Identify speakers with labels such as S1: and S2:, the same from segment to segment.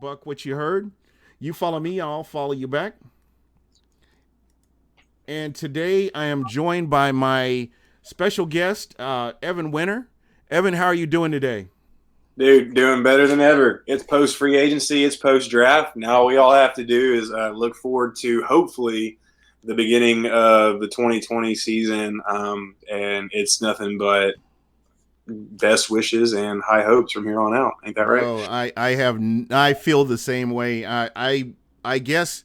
S1: Buck what you heard. You follow me, I'll follow you back. And today I am joined by my special guest, Evan Winter. Evan, how are you doing today?
S2: Dude, doing better than ever. It's post free agency, it's post draft. Now all we all have to do is look forward to hopefully the beginning of the 2020 season. And it's nothing but best wishes and high hopes from here on out. Ain't that right?
S1: Bro, I feel the same way. I guess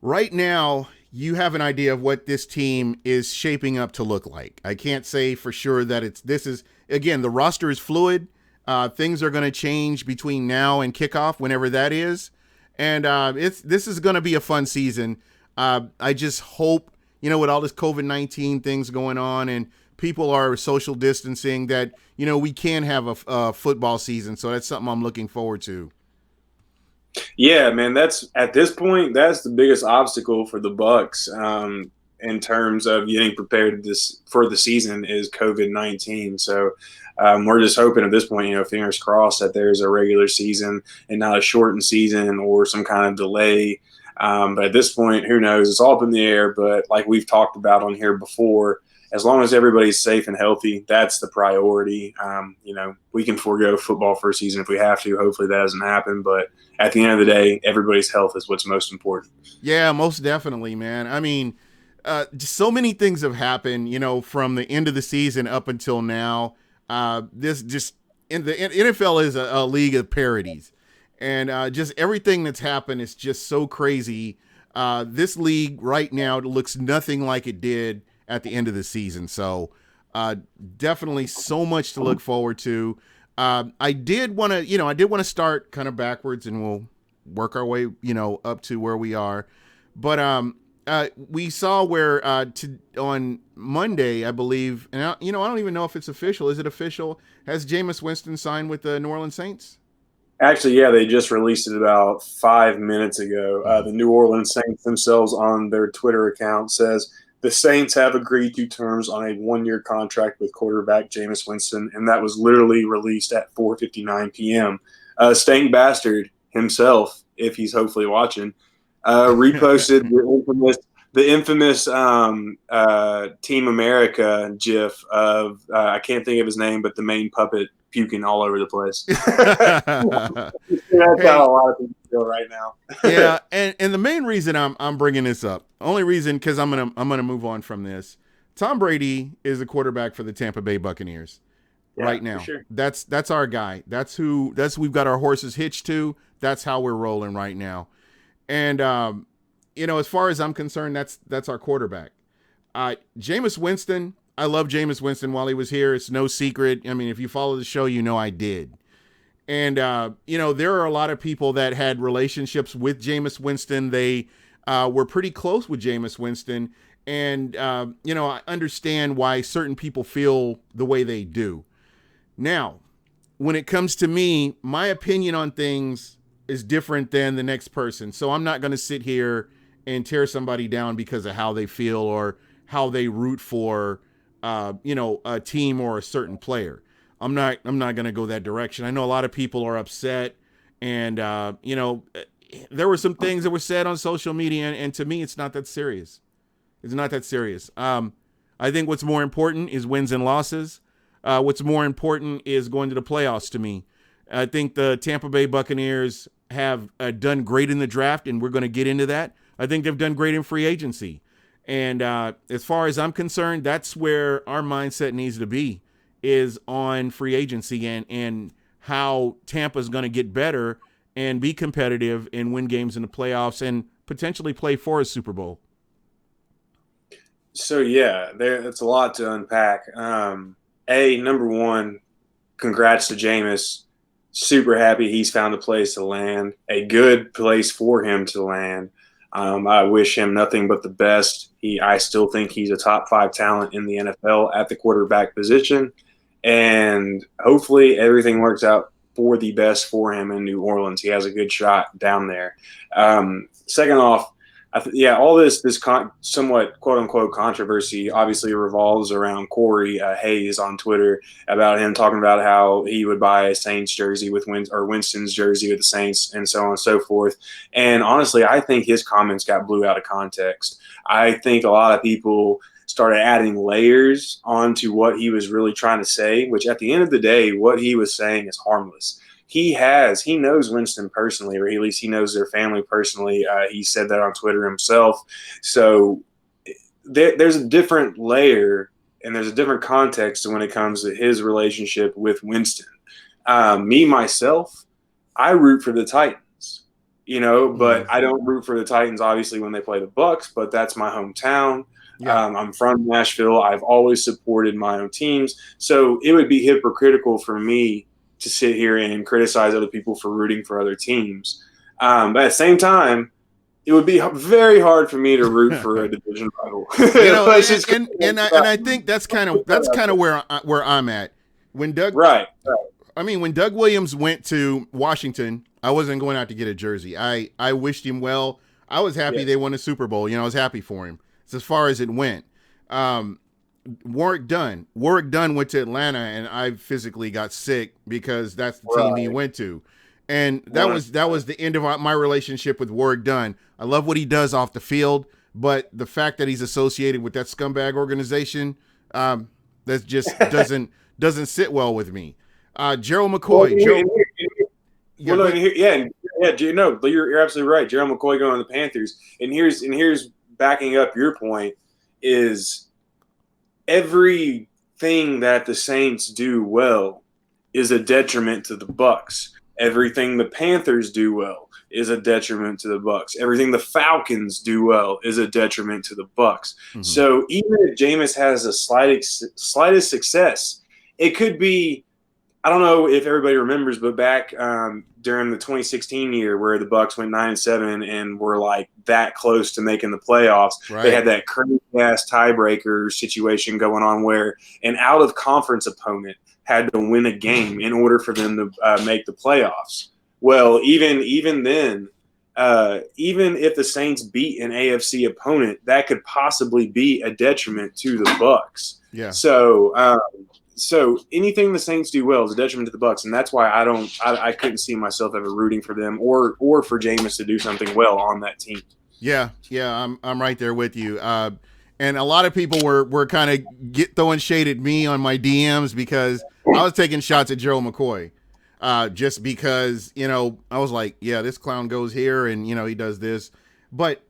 S1: right now you have an idea of what this team is shaping up to look like. I can't say for sure that this is again, the roster is fluid. Things are going to change between now and kickoff, whenever that is, and this is going to be a fun season. I just hope, with all this COVID-19 things going on and people are social distancing, that we can have a football season. So that's something I'm looking forward to.
S2: Yeah, man. That's at this point, that's the biggest obstacle for the Bucks in terms of getting prepared for the season is COVID-19. So we're just hoping at this point, fingers crossed that there's a regular season and not a shortened season or some kind of delay. But at this point, who knows? It's all up in the air. But like we've talked about on here before, as long as everybody's safe and healthy, that's the priority. We can forego football for a season if we have to. Hopefully that doesn't happen. But at the end of the day, everybody's health is what's most important.
S1: Yeah, most definitely, man. I mean, just so many things have happened, from the end of the season up until now. This just in the NFL is a league of parodies, and just everything that's happened is just so crazy. This league right now looks nothing like it did at the end of the season. So definitely so much to look forward to. I did want to start kind of backwards, and we'll work our way, up to where we are. But we saw where on Monday, I believe, and I don't even know if it's official. Is it official? Has Jameis Winston signed with the New Orleans Saints?
S2: Actually, yeah, they just released it about 5 minutes ago.
S1: Mm-hmm.
S2: The New Orleans Saints themselves on their Twitter account says the Saints have agreed to terms on a one-year contract with quarterback Jameis Winston, and that was literally released at 4:59 p.m. Stank Bastard himself, if he's hopefully watching, reposted the infamous Team America GIF of I can't think of his name, but the main puppet puking all over the place. That's
S1: Hey,
S2: how a lot of people feel right now.
S1: yeah, and the main reason I'm bringing this up, only reason, because I'm gonna move on from this. Tom Brady is the quarterback for the Tampa Bay Buccaneers
S2: Yeah,
S1: right
S2: for
S1: now.
S2: sure.
S1: That's our guy. That's who we've got our horses hitched to. That's how we're rolling right now. And as far as I'm concerned, that's our quarterback. Jameis Winston. I love Jameis Winston while he was here. It's no secret. I mean, if you follow the show, I did. And there are a lot of people that had relationships with Jameis Winston. They were pretty close with Jameis Winston, and I understand why certain people feel the way they do. Now, when it comes to me, my opinion on things is different than the next person. So I'm not going to sit here and tear somebody down because of how they feel or how they root for, a team or a certain player. I'm not going to go that direction. I know a lot of people are upset, and there were some things that were said on social media, and to me, it's not that serious. It's not that serious. I think what's more important is wins and losses. What's more important is going to the playoffs to me. I think the Tampa Bay Buccaneers have done great in the draft, and we're going to get into that. I think they've done great in free agency. And as far as I'm concerned, that's where our mindset needs to be, is on free agency and how Tampa's going to get better and be competitive and win games in the playoffs and potentially play for a Super Bowl.
S2: So yeah, that's a lot to unpack. Number one, congrats to Jameis. Super happy he's found a place to land, a good place for him to land. I wish him nothing but the best. I still think he's a top five talent in the NFL at the quarterback position, and hopefully everything works out for the best for him in New Orleans. He has a good shot down there. Second off, all this somewhat quote unquote controversy obviously revolves around Corey Hayes on Twitter about him talking about how he would buy a Saints jersey with Winston's jersey with the Saints and so on and so forth. And honestly, I think his comments got blew out of context. I think a lot of people started adding layers onto what he was really trying to say, which at the end of the day, what he was saying is harmless. He knows Winston personally, or at least he knows their family personally. He said that on Twitter himself. So there's a different layer and there's a different context when it comes to his relationship with Winston. Me, myself, I root for the Titans, but I don't root for the Titans, obviously, when they play the Bucs, but that's my hometown. Yeah. I'm from Nashville. I've always supported my own teams. So it would be hypocritical for me to sit here and criticize other people for rooting for other teams. But at the same time, it would be very hard for me to root for a division rival.
S1: And I think that's kind of where I'm at. When Doug when Doug Williams went to Washington, I wasn't going out to get a jersey. I wished him well. I was happy they won the Super Bowl. I was happy for him. It's as far as it went. Warwick Dunn went to Atlanta, and I physically got sick because that's the team he went to, and that was the end of my relationship with Warwick Dunn. I love what he does off the field, but the fact that he's associated with that scumbag organization, that just doesn't sit well with me. Gerald McCoy,
S2: you're absolutely right. Gerald McCoy going to the Panthers, and here's backing up your point is. Everything that the Saints do well is a detriment to the Bucs. Everything the Panthers do well is a detriment to the Bucs. Everything the Falcons do well is a detriment to the Bucs. Mm-hmm. So even if Jameis has a slightest success, it could be. I don't know if everybody remembers, but back during the 2016 year where the Bucs went 9-7 and were like that close to making the playoffs, They had that crazy ass tiebreaker situation going on where an out of conference opponent had to win a game in order for them to make the playoffs. Well, even then, even if the Saints beat an AFC opponent, that could possibly be a detriment to the Bucs.
S1: Yeah.
S2: So anything the Saints do well is a detriment to the Bucs, and that's why I couldn't see myself ever rooting for them or for Jameis to do something well on that team.
S1: Yeah, I'm right there with you. And a lot of people were kind of throwing shade at me on my DMs because I was taking shots at Gerald McCoy, just because I was like, yeah, this clown goes here and he does this, but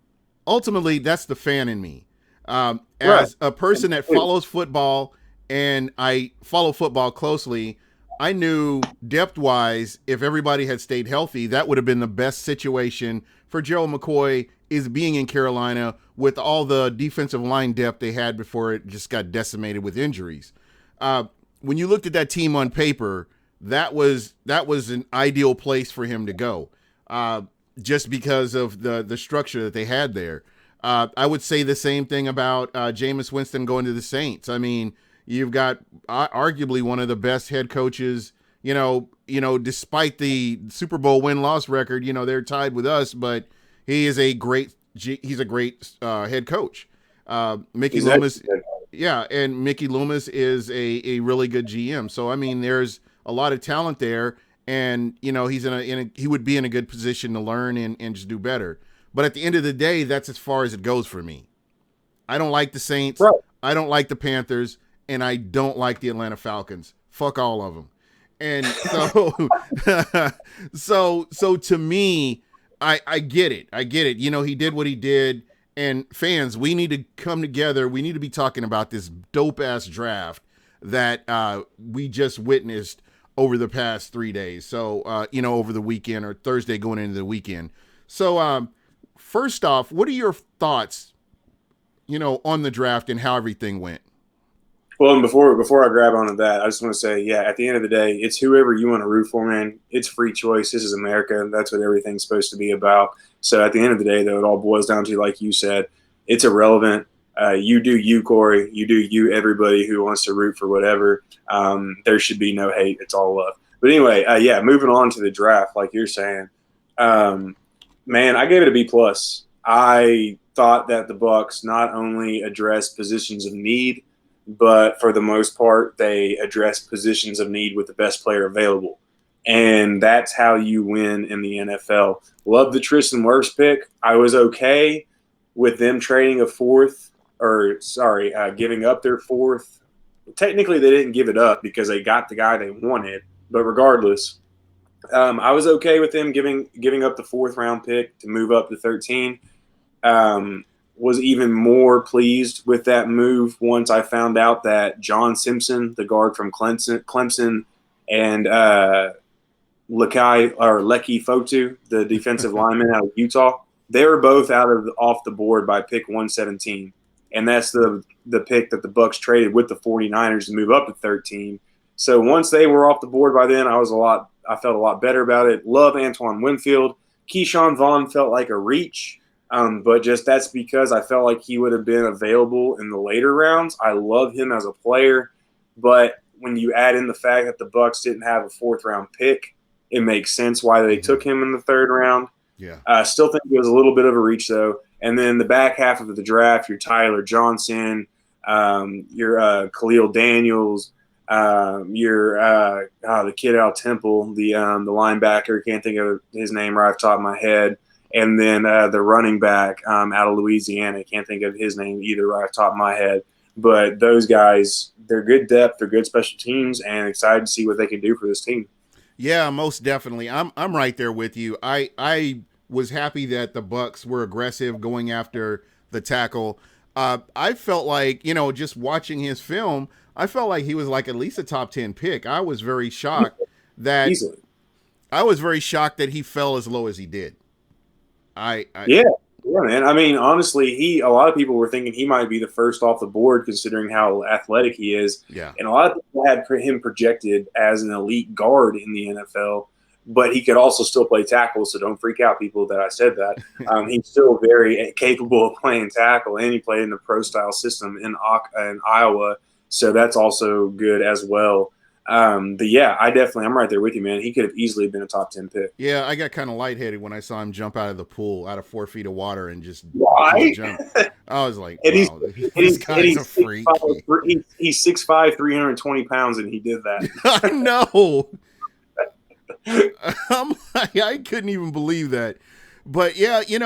S1: ultimately that's the fan in me. As a person that follows football. And I follow football closely. I knew depth-wise, if everybody had stayed healthy, that would have been the best situation for Gerald McCoy is being in Carolina with all the defensive line depth they had before it just got decimated with injuries. When you looked at that team on paper, that was an ideal place for him to go, just because of the structure that they had there. I would say the same thing about Jameis Winston going to the Saints. I mean, you've got arguably one of the best head coaches, despite the Super Bowl win-loss record, they're tied with us, but he's a great head coach. Mickey Loomis. Yeah. And Mickey Loomis is a really good GM. So, I mean, there's a lot of talent there and, he's he would be in a good position to learn and just do better. But at the end of the day, that's as far as it goes for me. I don't like the Saints. Right. I don't like the Panthers. And I don't like the Atlanta Falcons. Fuck all of them. And so to me, I get it. I get it. He did what he did. And fans, we need to come together. We need to be talking about this dope ass draft that we just witnessed over the past 3 days. So, over the weekend or Thursday going into the weekend. So, first off, what are your thoughts, on the draft and how everything went?
S2: Well, and before I grab onto that, I just want to say, at the end of the day, it's whoever you want to root for, man. It's free choice. This is America. That's what everything's supposed to be about. So at the end of the day, though, it all boils down to, like you said, it's irrelevant. You do you, Corey. You do you, everybody who wants to root for whatever. There should be no hate. It's all love. But anyway, moving on to the draft, like you're saying, man, I gave it a B+. I thought that the Bucks not only addressed positions of need, but for the most part, they addressed positions of need with the best player available. And that's how you win in the NFL. Love the Tristan Wirfs pick. I was okay with them trading a fourth, giving up their fourth. Technically, they didn't give it up because they got the guy they wanted. But regardless, I was okay with them giving up the fourth round pick to move up to 13. Was even more pleased with that move once I found out that John Simpson, the guard from Clemson and Lecky Fotu, the defensive lineman out of Utah, they were both off the board by pick 117. And that's the pick that the Bucks traded with the 49ers to move up to 13. So once they were off the board by then, I felt a lot better about it. Love Antoine Winfield. Keyshawn Vaughn felt like a reach, but just that's because I felt like he would have been available in the later rounds. I love him as a player, but when you add in the fact that the Bucks didn't have a fourth round pick, it makes sense why they took him in the third round.
S1: Yeah.
S2: I still think it was a little bit of a reach, though. And then the back half of the draft, your Tyler Johnson, your Khalil Daniels, the kid out of Temple, the linebacker, can't think of his name right off the top of my head. And then the running back out of Louisiana, can't think of his name either right off the top of my head. But those guys, they're good depth, they're good special teams, and excited to see what they can do for this team.
S1: Yeah, most definitely. I'm right there with you. I was happy that the Bucks were aggressive going after the tackle. I felt like, just watching his film, I felt like he was like at least a top 10 pick. I was very shocked that
S2: Easily.
S1: He fell as low as he did.
S2: Yeah, man. I mean, honestly, a lot of people were thinking he might be the first off the board considering how athletic he is.
S1: Yeah.
S2: And a lot of people had him projected as an elite guard in the NFL, but he could also still play tackle, so don't freak out, people, that I said that. He's still very capable of playing tackle, and he played in the pro-style system in Iowa, so that's also good as well. But yeah, I'm right there with you, man. He could have easily been a top 10 pick.
S1: Yeah, I got kind of lightheaded when I saw him jump out of the pool, out of 4 feet of water, and just jump. I was like, wow, this guy's a freak.
S2: He's 6'5", 320 pounds, and he did that.
S1: I know. I couldn't even believe that. But yeah, and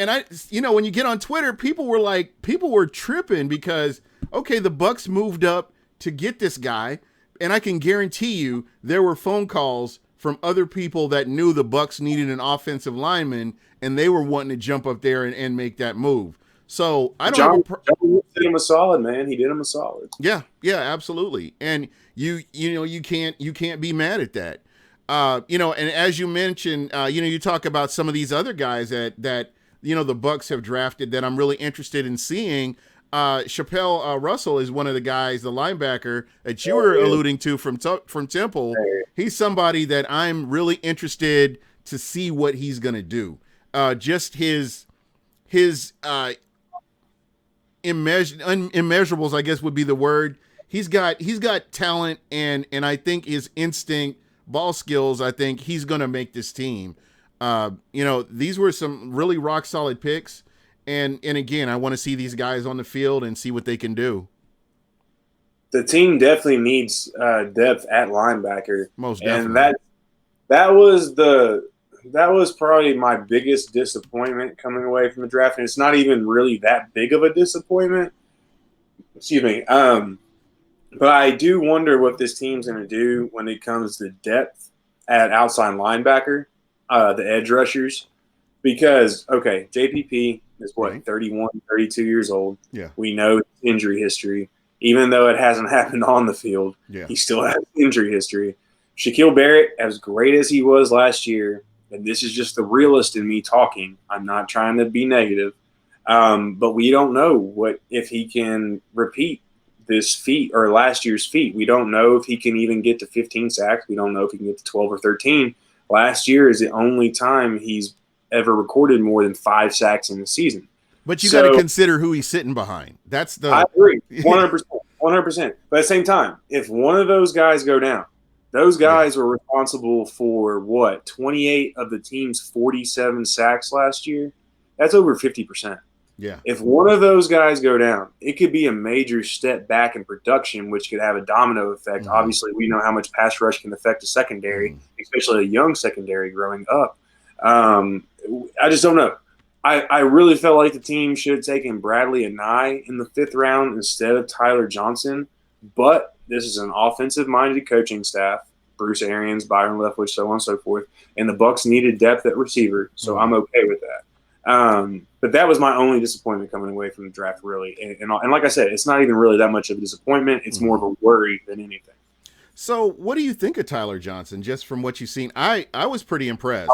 S1: I, when you get on Twitter, people were tripping because, okay, the Bucks moved up to get this guy. And I can guarantee you there were phone calls from other people that knew the Bucks needed an offensive lineman, and they were wanting to jump up there and make that move. So I don't.
S2: John did him a solid, man. He did him a solid.
S1: Yeah, absolutely. And you can't be mad at that. And as you mentioned, you talk about some of these other guys that the Bucks have drafted that I'm really interested in seeing. Chappelle Russell is one of the guys, the linebacker that you were alluding to from Temple. He's somebody that I'm really interested to see what he's going to do. Just his immeasurables, I guess would be the word. He's got talent and I think his instinct, ball skills, I think he's going to make this team. These were some really rock solid picks. And again, I want to see these guys on the field and see what they can do.
S2: The team definitely needs depth at linebacker.
S1: Most definitely.
S2: And that was probably my biggest disappointment coming away from the draft. And it's not even really that big of a disappointment. Excuse me. But I do wonder what this team's going to do when it comes to depth at outside linebacker, the edge rushers. Because, okay, JPP is 31, 32 years old.
S1: Yeah.
S2: We know his injury history. Even though it hasn't happened on the field, he still has injury history. Shaquille Barrett, as great as he was last year, and this is just the realist in me talking, I'm not trying to be negative, but we don't know if he can repeat this feat or last year's feat. We don't know if he can even get to 15 sacks. We don't know if he can get to 12 or 13. Last year is the only time he's ever recorded more than 5 sacks in the season.
S1: But you got to consider who he's sitting behind. I
S2: agree, 100%. But at the same time, if one of those guys go down, those guys were responsible for 28 of the team's 47 sacks last year. That's over 50%.
S1: Yeah.
S2: If one of those guys go down, it could be a major step back in production, which could have a domino effect.
S1: Mm-hmm.
S2: Obviously, we know how much pass rush can affect a secondary, especially a young secondary growing up. I just don't know. I really felt like the team should have taken Bradley Anae in the 5th round instead of Tyler Johnson. But this is an offensive-minded coaching staff. Bruce Arians, Byron Leftwich, so on and so forth. And the Bucs needed depth at receiver, so I'm okay with that. But that was my only disappointment coming away from the draft, really. And like I said, it's not even really that much of a disappointment. It's more of a worry than anything.
S1: So what do you think of Tyler Johnson, just from what you've seen? I was pretty impressed.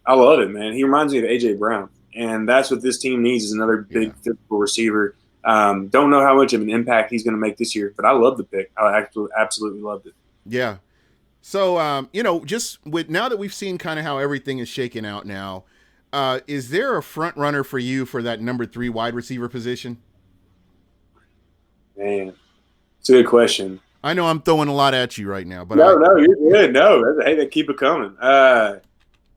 S2: I love it, man. He reminds me of A.J. Brown. And that's what this team needs is another big physical receiver. Don't know how much of an impact he's going to make this year, but I love the pick. I absolutely loved it.
S1: Yeah. So, just with now that we've seen kind of how everything is shaking out now, is there a front runner for you for that number 3 wide receiver position?
S2: Man, it's a good question.
S1: I know I'm throwing a lot at you right now, but
S2: no, you're good. No, hey, they keep it coming.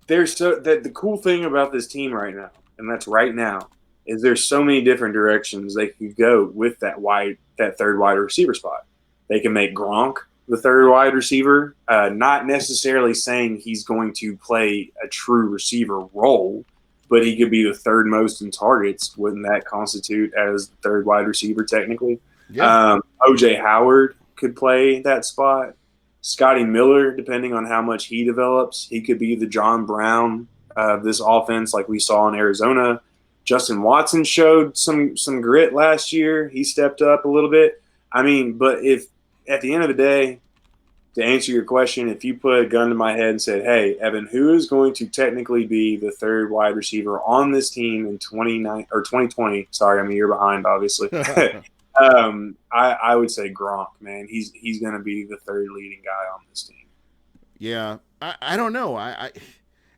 S2: There's the cool thing about this team right now, and that's right now, is there's so many different directions they could go with that 3rd wide receiver spot. They can make Gronk the 3rd wide receiver, not necessarily saying he's going to play a true receiver role, but he could be the 3rd most in targets. Wouldn't that constitute as the 3rd wide receiver technically?
S1: yeah.
S2: O.J. Howard could play that spot. Scotty Miller, depending on how much he develops, he could be the John Brown of this offense like we saw in Arizona. Justin Watson showed some grit last year. He stepped up a little bit. I mean, but if at the end of the day, to answer your question, if you put a gun to my head and said, hey, Evan, who is going to technically be the 3rd wide receiver on this team in 2020? Sorry, I'm a year behind, obviously. I would say Gronk, man. He's going to be the 3rd leading guy on this team.
S1: Yeah. I don't know.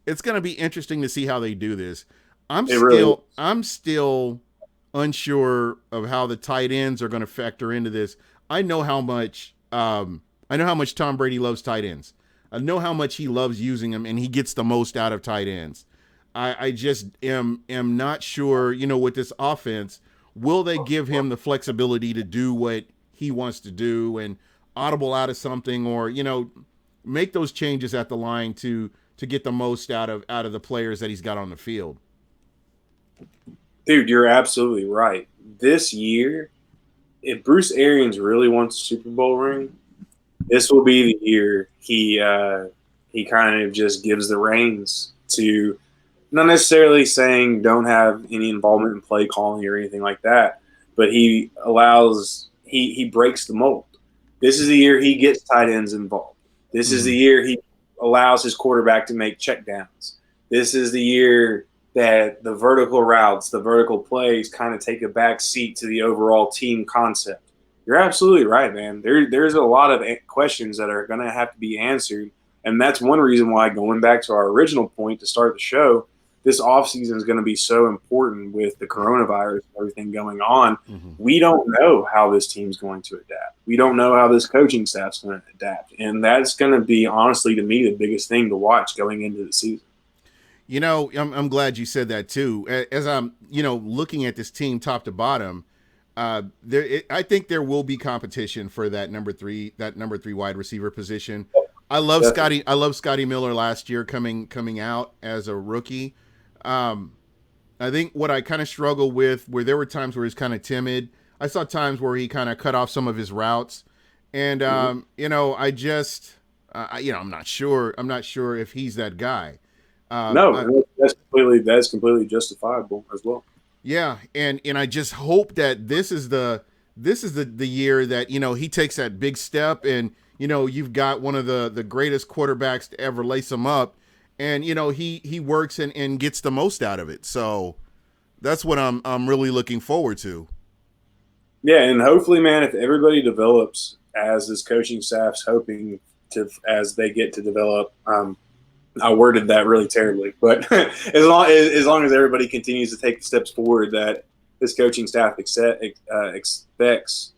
S1: It's going to be interesting to see how they do this. I'm still unsure of how the tight ends are going to factor into this. I know how much Tom Brady loves tight ends. I know how much he loves using them, and he gets the most out of tight ends. I just am not sure, with this offense, will they give him the flexibility to do what he wants to do and audible out of something, or, make those changes at the line to get the most out of the players that he's got on the field.
S2: Dude, you're absolutely right. This year, if Bruce Arians really wants a Super Bowl ring, this will be the year he kind of just gives the reins to, not necessarily saying don't have any involvement in play calling or anything like that, but he breaks the mold. This is the year he gets tight ends involved. This is the year he allows his quarterback to make checkdowns. This is the year that the vertical routes, the vertical plays kind of take a back seat to the overall team concept. You're absolutely right, man. There's a lot of questions that are going to have to be answered, and that's one reason why, going back to our original point to start the show, this offseason is going to be so important with the coronavirus and everything going on. We don't know how this team's going to adapt. We don't know how this coaching staff's going to adapt, and that's going to be, honestly, to me, the biggest thing to watch going into the season.
S1: I'm glad you said that too. As I'm, looking at this team top to bottom, I think there will be competition for that number 3 wide receiver position. I love Scotty Miller last year coming out as a rookie. I think what I kind of struggle with, where there were times where he's kind of timid. I saw times where he kind of cut off some of his routes, and I'm not sure if he's that guy.
S2: That's completely justifiable as well.
S1: Yeah, and I just hope that this is the year that he takes that big step, and you've got one of the greatest quarterbacks to ever lace him up, and he works and gets the most out of it. So that's what I'm really looking forward to.
S2: Yeah, and hopefully, man, if everybody develops as this coaching staff's hoping to, as they get to develop. I worded that really terribly, but as long as everybody continues to take the steps forward that this coaching staff expects,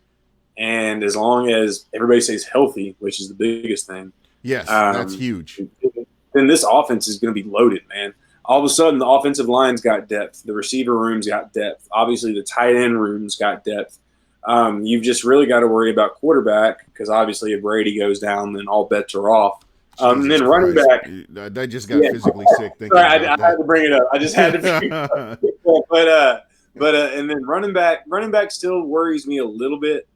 S2: and as long as everybody stays healthy, which is the biggest thing.
S1: Yes, that's huge.
S2: Then this offense is going to be loaded, man. all of a sudden the offensive line's got depth, the receiver room's got depth, obviously the tight end room's got depth. You've just really got to worry about quarterback because obviously if Brady goes down, then all bets are off. And
S1: Jesus
S2: then running
S1: Christ.
S2: back,
S1: I just got physically sick thinking
S2: sorry,
S1: about
S2: I had to bring it up. I just had to bring it up. And then running back still worries me a little bit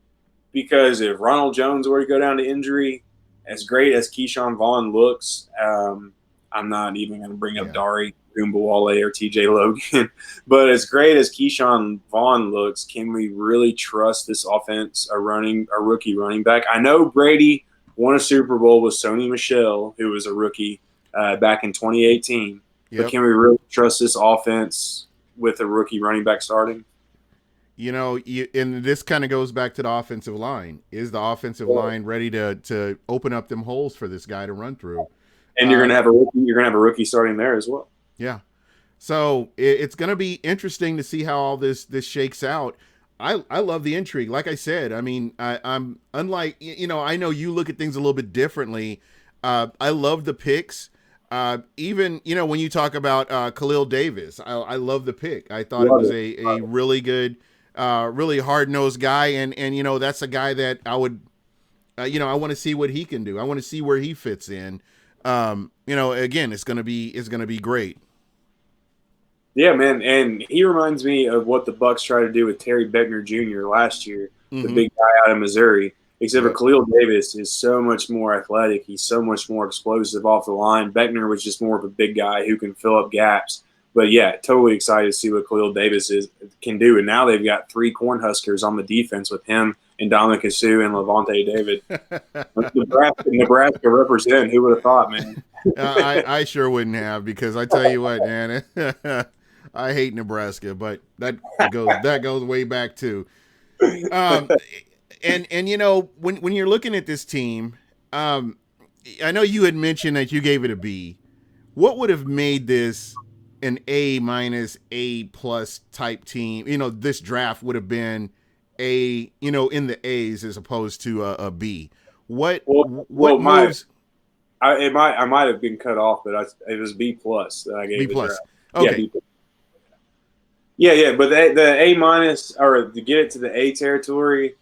S2: because if Ronald Jones were to go down to injury, as great as Keyshawn Vaughn looks, I'm not even going to bring up Dari Goombawale or TJ Logan, but as great as Keyshawn Vaughn looks, can we really trust this offense, a rookie running back? I know Brady won a Super Bowl with Sony Michel, who was a rookie back in 2018, but can we really trust this offense with a rookie running back starting?
S1: And this kind of goes back to the offensive line. Is the offensive line ready to open up them holes for this guy to run through?
S2: And you're gonna have a rookie. You're gonna have a rookie starting there as well.
S1: Yeah. So it's gonna be interesting to see how all this shakes out. I love the intrigue. Like I said, I mean, I'm unlike I know you look at things a little bit differently. I love the picks. Even when you talk about Khalil Davis, I love the pick. I thought it was a really good. Really hard-nosed guy, and that's a guy that I would, I want to see what he can do. I want to see where he fits in. Again, it's gonna be great.
S2: Yeah, man, and he reminds me of what the Bucks tried to do with Terry Beckner Jr. last year, the big guy out of Missouri. Except for Khalil Davis is so much more athletic. He's so much more explosive off the line. Beckner was just more of a big guy who can fill up gaps. But yeah, totally excited to see what Khalil Davis can do. And now they've got 3 Cornhuskers on the defense with him and Dominic Sue and Levante David. Nebraska represent. Who would have thought, man?
S1: I sure wouldn't have, because I tell you what, man, I hate Nebraska, but that goes way back too. And when you're looking at this team, I know you had mentioned that you gave it a B. What would have made this an A-, A+ type team? This draft would have been A, in the A's as opposed to a B. What moves?
S2: I might have been cut off, but it was B+ that I gave
S1: B+.
S2: the draft.
S1: Okay.
S2: Yeah, but the A- or to get it to the A territory,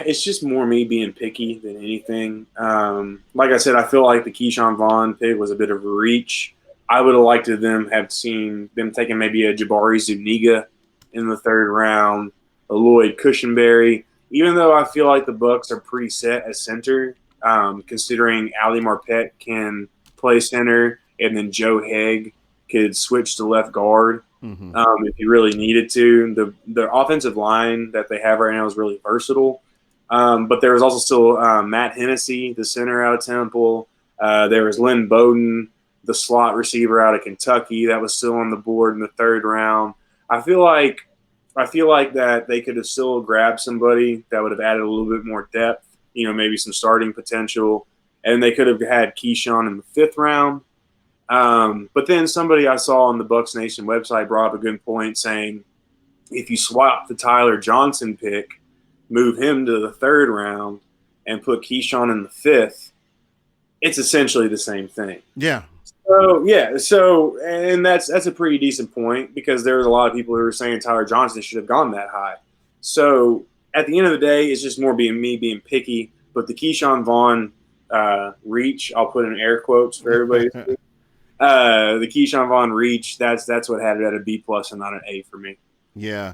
S2: it's just more me being picky than anything. Like I said, I feel like the Keyshawn Vaughn pick was a bit of a reach. I would have liked to have seen them taking maybe a Jabari Zuniga in the 3rd round, a Lloyd Cushenberry. Even though I feel like the Bucks are pretty set at center, considering Ali Marpet can play center, and then Joe Haig could switch to left guard if he really needed to. The offensive line that they have right now is really versatile. But there was also still Matt Hennessy, the center out of Temple. There was Lynn Bowden, the slot receiver out of Kentucky, that was still on the board in the 3rd round. I feel like that they could have still grabbed somebody that would have added a little bit more depth, maybe some starting potential, and they could have had Keyshawn in the 5th round. But then somebody I saw on the Bucks Nation website brought up a good point, saying if you swap the Tyler Johnson pick, move him to the 3rd round, and put Keyshawn in the 5th, it's essentially the same thing.
S1: Yeah.
S2: And that's a pretty decent point, because there's a lot of people who are saying Tyler Johnson should have gone that high. So at the end of the day, it's just more being picky. But the Keyshawn Vaughn reach, I'll put in air quotes for everybody. The Keyshawn Vaughn reach, that's what had it at a B+ and not an A for me.
S1: Yeah.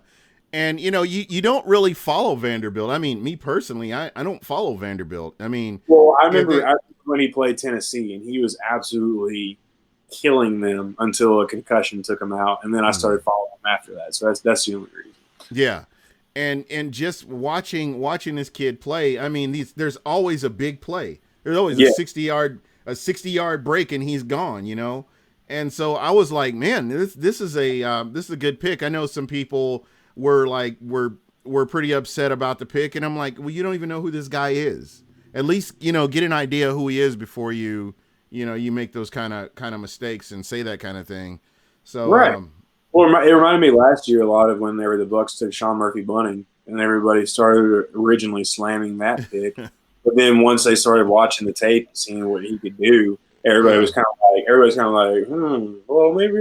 S1: And, you don't really follow Vanderbilt. I mean, me personally, I don't follow Vanderbilt. I mean,
S2: well, I remember when he played Tennessee, and he was absolutely killing them until a concussion took him out, and then I started following him after that. So that's the only reason.
S1: Yeah, and just watching this kid play, I mean, there's always a big play. There's always a 60-yard break, and he's gone. And so I was like, man, this is a good pick. I know some people were pretty upset about the pick, and I'm like, well, you don't even know who this guy is. At least get an idea who he is before you make those kind of mistakes and say that kind of thing. So
S2: right. Well, it reminded me last year a lot of when the Bucks took Sean Murphy-Bunting, and everybody started originally slamming that pick. But then once they started watching the tape and seeing what he could do,
S1: Yeah.
S2: everybody's kind of like, well, maybe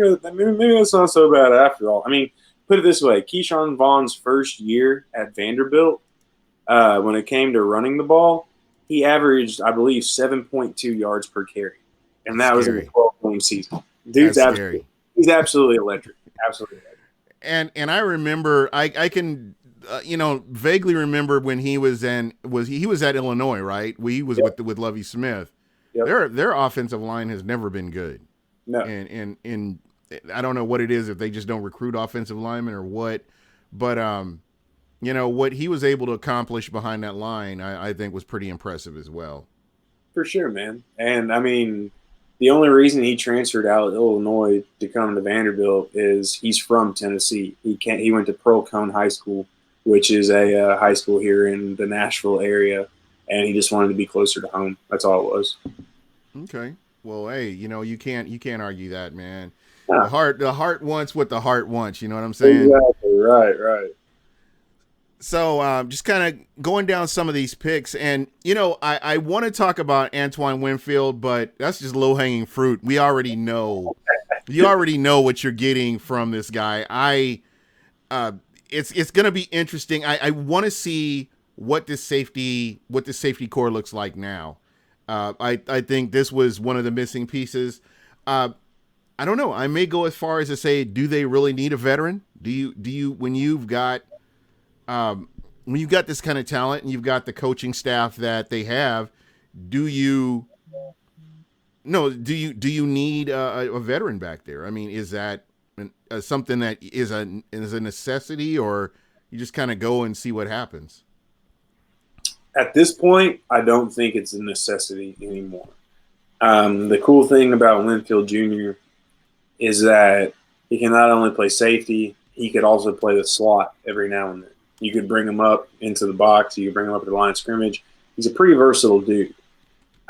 S2: that's not so bad after all. I mean, put it this way: Keyshawn Vaughn's first year at Vanderbilt, when it came to running the ball, he averaged, I believe, 7.2 yards per carry, and
S1: That's
S2: that was in a
S1: scary.
S2: 12-game season.
S1: That's scary.
S2: He's absolutely electric. Absolutely electric.
S1: And I remember I can vaguely remember when he was he was at Illinois, right? He was
S2: Yep.
S1: with Lovie Smith.
S2: Yep.
S1: Their offensive line has never been good,
S2: No,
S1: and I don't know what it is, if they just don't recruit offensive linemen or what, but what he was able to accomplish behind that line, I think was pretty impressive as well.
S2: for sure, man. And I mean, the only reason he transferred out of Illinois to come to Vanderbilt is he's from Tennessee. He went to Pearl Cone High School, which is a high school here in the Nashville area, and he just wanted to be closer to home. That's all it was.
S1: Okay. Well, hey, you can't argue that, man.
S2: Yeah,
S1: The heart wants what the heart wants. You know what I'm saying?
S2: exactly. Right. Right.
S1: So just kind of going down some of these picks, and I want to talk about Antoine Winfield, but that's just low hanging fruit. We already know, you already know what you're getting from this guy. It's going to be interesting. I want to see what this safety core looks like now. I think this was one of the missing pieces. I don't know. I may go as far as to say, do they really need a veteran? Do you when you've got this kind of talent and you've got the coaching staff that they have, do you no do you need a veteran back there? I mean, is that something that is a necessity, or you just kind of go and see what happens?
S2: At this point, I don't think it's a necessity anymore. The cool thing about Winfield Jr. is that he can not only play safety, he could also play the slot every now and then. You could bring him up into the box. You could bring him up to the line of scrimmage. He's a pretty versatile dude.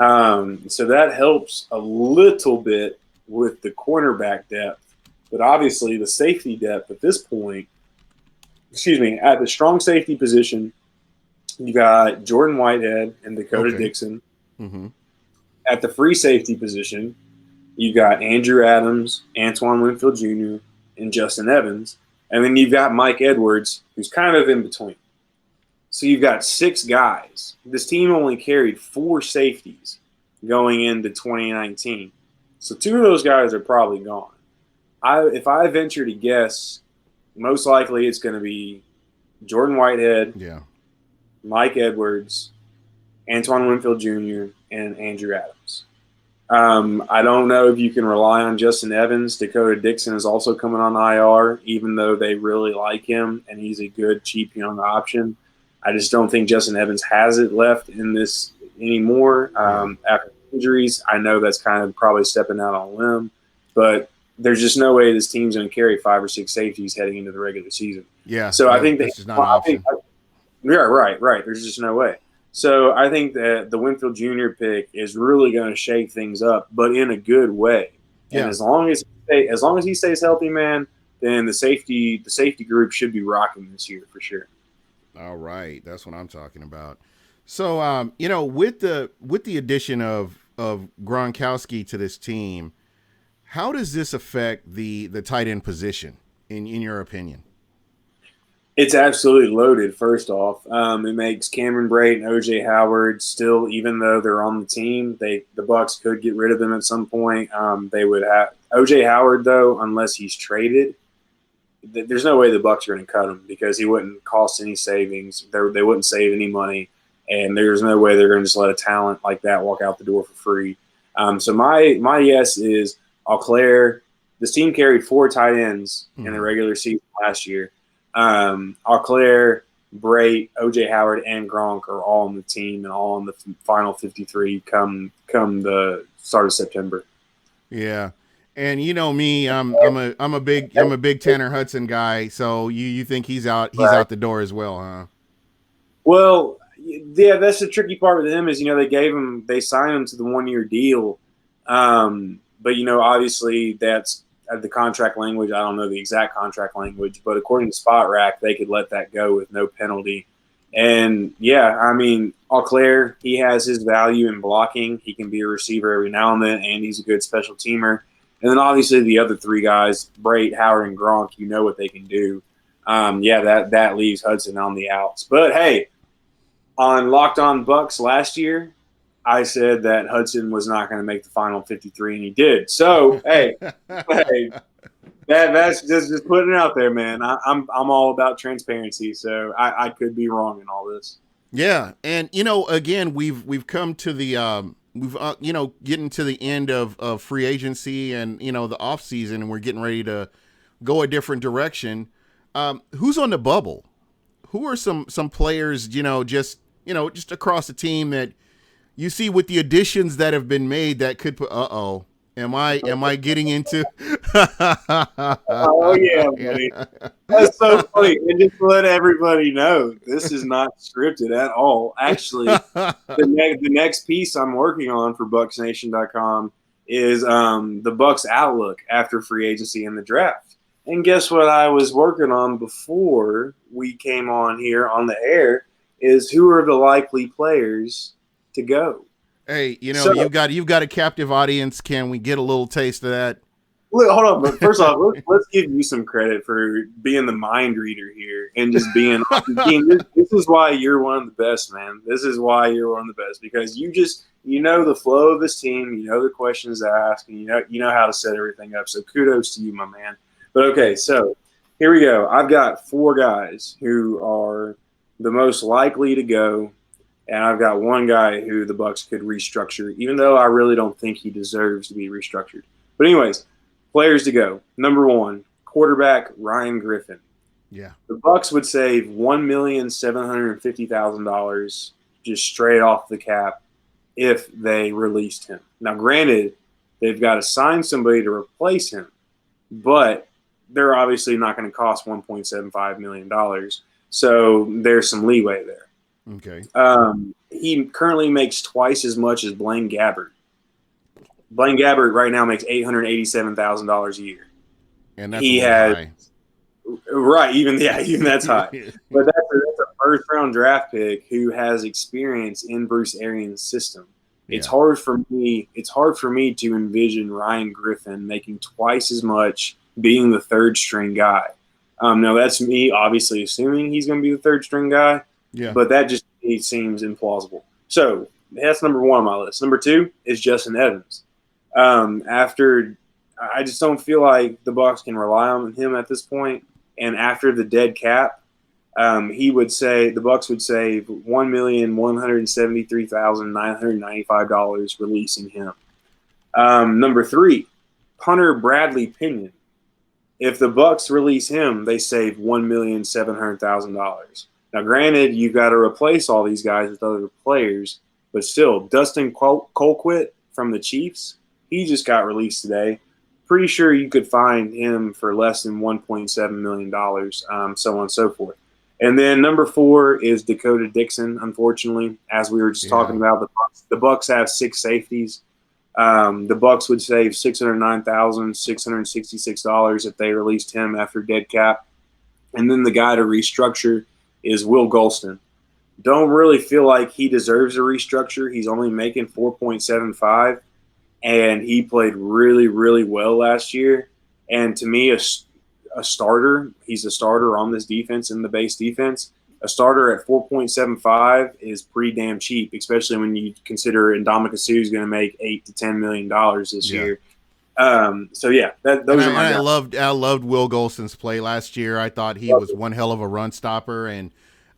S2: So that helps a little bit with the cornerback depth. But obviously the safety depth at this point, at the strong safety position, you got Jordan Whitehead and Dakota
S1: Okay.
S2: Dixon.
S1: Mm-hmm.
S2: At the free safety position, you got Andrew Adams, Antoine Winfield Jr., and Justin Evans. And then you've got Mike Edwards, who's kind of in between. So you've got 6 guys. This team only carried 4 safeties going into 2019. So 2 of those guys are probably gone. If I venture to guess, most likely it's going to be Jordan Whitehead,
S1: Yeah.
S2: Mike Edwards, Antoine Winfield Jr., and Andrew Adams. I don't know if you can rely on Justin Evans. Dakota Dixon is also coming on IR, even though they really like him and he's a good, cheap, young option. I just don't think Justin Evans has it left in this anymore after injuries. I know that's kind of probably stepping out on a limb, but there's just no way this team's going to carry 5 or 6 safeties heading into the regular season.
S1: Yeah.
S2: So I think
S1: that's just not an option.
S2: yeah, right. There's just no way. So I think that the Winfield Jr. pick is really going to shake things up, but in a good way. And
S1: Yeah.
S2: as long as he stays healthy, man, then the safety group should be rocking this year for sure.
S1: All right, that's what I'm talking about. So, with the addition of Gronkowski to this team, how does this affect the tight end position in your opinion?
S2: It's absolutely loaded. First off, it makes Cameron Brate and OJ Howard still, even though they're on the team, the Bucs could get rid of them at some point. They would have OJ Howard though, unless he's traded. There's no way the Bucs are going to cut him because he wouldn't cost any savings. They wouldn't save any money, and there's no way they're going to just let a talent like that walk out the door for free. So my yes is Auclair. This team carried 4 tight ends in the regular season last year. Auclair, Brate, OJ Howard, and Gronk are all on the team and all on the final 53 come the start of September.
S1: Yeah. And you know me, I'm a big Tanner Hudson guy. So you think he's out out the door as well, huh?
S2: Well, yeah, that's the tricky part with him is they signed him to the 1-year deal, but obviously that's the contract language. I don't know the exact contract language, but according to Spot Rack, they could let that go with no penalty, And yeah, I mean, Auclair, he has his value in blocking. He can be a receiver every now and then, and he's a good special teamer. And then obviously the other three guys, Brait, Howard, and Gronk, you know what they can do. That leaves Hudson on the outs. But hey, on Locked On Bucks last year, I said that Hudson was not going to make the final 53, and he did. So hey, hey, that's just putting it out there, man. I'm all about transparency, so I could be wrong in all this.
S1: Yeah, and again, we've come to the getting to the end of free agency and the off season, and we're getting ready to go a different direction. Who's on the bubble? Who are some players just across the team that you see with the additions that have been made that could put am I getting into
S2: Oh yeah, buddy. That's so funny. And just to let everybody know, this is not scripted at all. Actually, the next piece I'm working on for BucksNation.com is the Bucks outlook after free agency and the draft. And guess what I was working on before we came on here on the air is who are the likely players to go.
S1: Hey, you've got a captive audience. Can we get a little taste of that?
S2: Look, hold on. But first off, let's give you some credit for being the mind reader here and just being. This is why you're one of the best, man. This is why you're one of the best because you know the flow of this team, you know the questions to ask, and you know how to set everything up. So kudos to you, my man. But okay, so here we go. I've got 4 guys who are the most likely to go. And I've got one guy who the Bucks could restructure, even though I really don't think he deserves to be restructured. But anyways, players to go. Number 1, quarterback Ryan Griffin.
S1: Yeah.
S2: The Bucks would save $1,750,000 just straight off the cap if they released him. Now, granted, they've got to sign somebody to replace him, but they're obviously not going to cost $1.75 million. So there's some leeway there.
S1: Okay.
S2: He currently makes twice as much as Blaine Gabbert. Blaine Gabbert right now makes $887,000 a year.
S1: And that's high.
S2: Right, even that's high. But that's a first round draft pick who has experience in Bruce Arians' system. Yeah. It's hard for me to envision Ryan Griffin making twice as much being the third string guy. Now that's me obviously assuming he's going to be the third string guy. Yeah. But that just seems implausible. So that's number 1 on my list. Number 2 is Justin Evans. I just don't feel like the Bucs can rely on him at this point. And after the dead cap, the Bucs would save $1,173,995 releasing him. Number 3, punter Bradley Pinion. If the Bucs release him, they save $1,700,000. Now, granted, you've got to replace all these guys with other players, but still, Dustin Colquitt from the Chiefs, he just got released today. Pretty sure you could find him for less than $1.7 million, so on and so forth. And then number 4 is Dakota Dixon, unfortunately. As we were just talking about, the Bucs have 6 safeties. The Bucs would save $609,666 if they released him after dead cap. And then the guy to restructure is Will Golston. Don't really feel like he deserves a restructure. He's only making $4.75, and he played really, really well last year. And to me, a starter, he's a starter on this defense in the base defense. A starter at $4.75 is pretty damn cheap, especially when you consider Ndamukong Suh is going to make $8 to $10 million this year. Those are my guys.
S1: I loved Will Golston's play last year. I thought he was one hell of a run stopper, and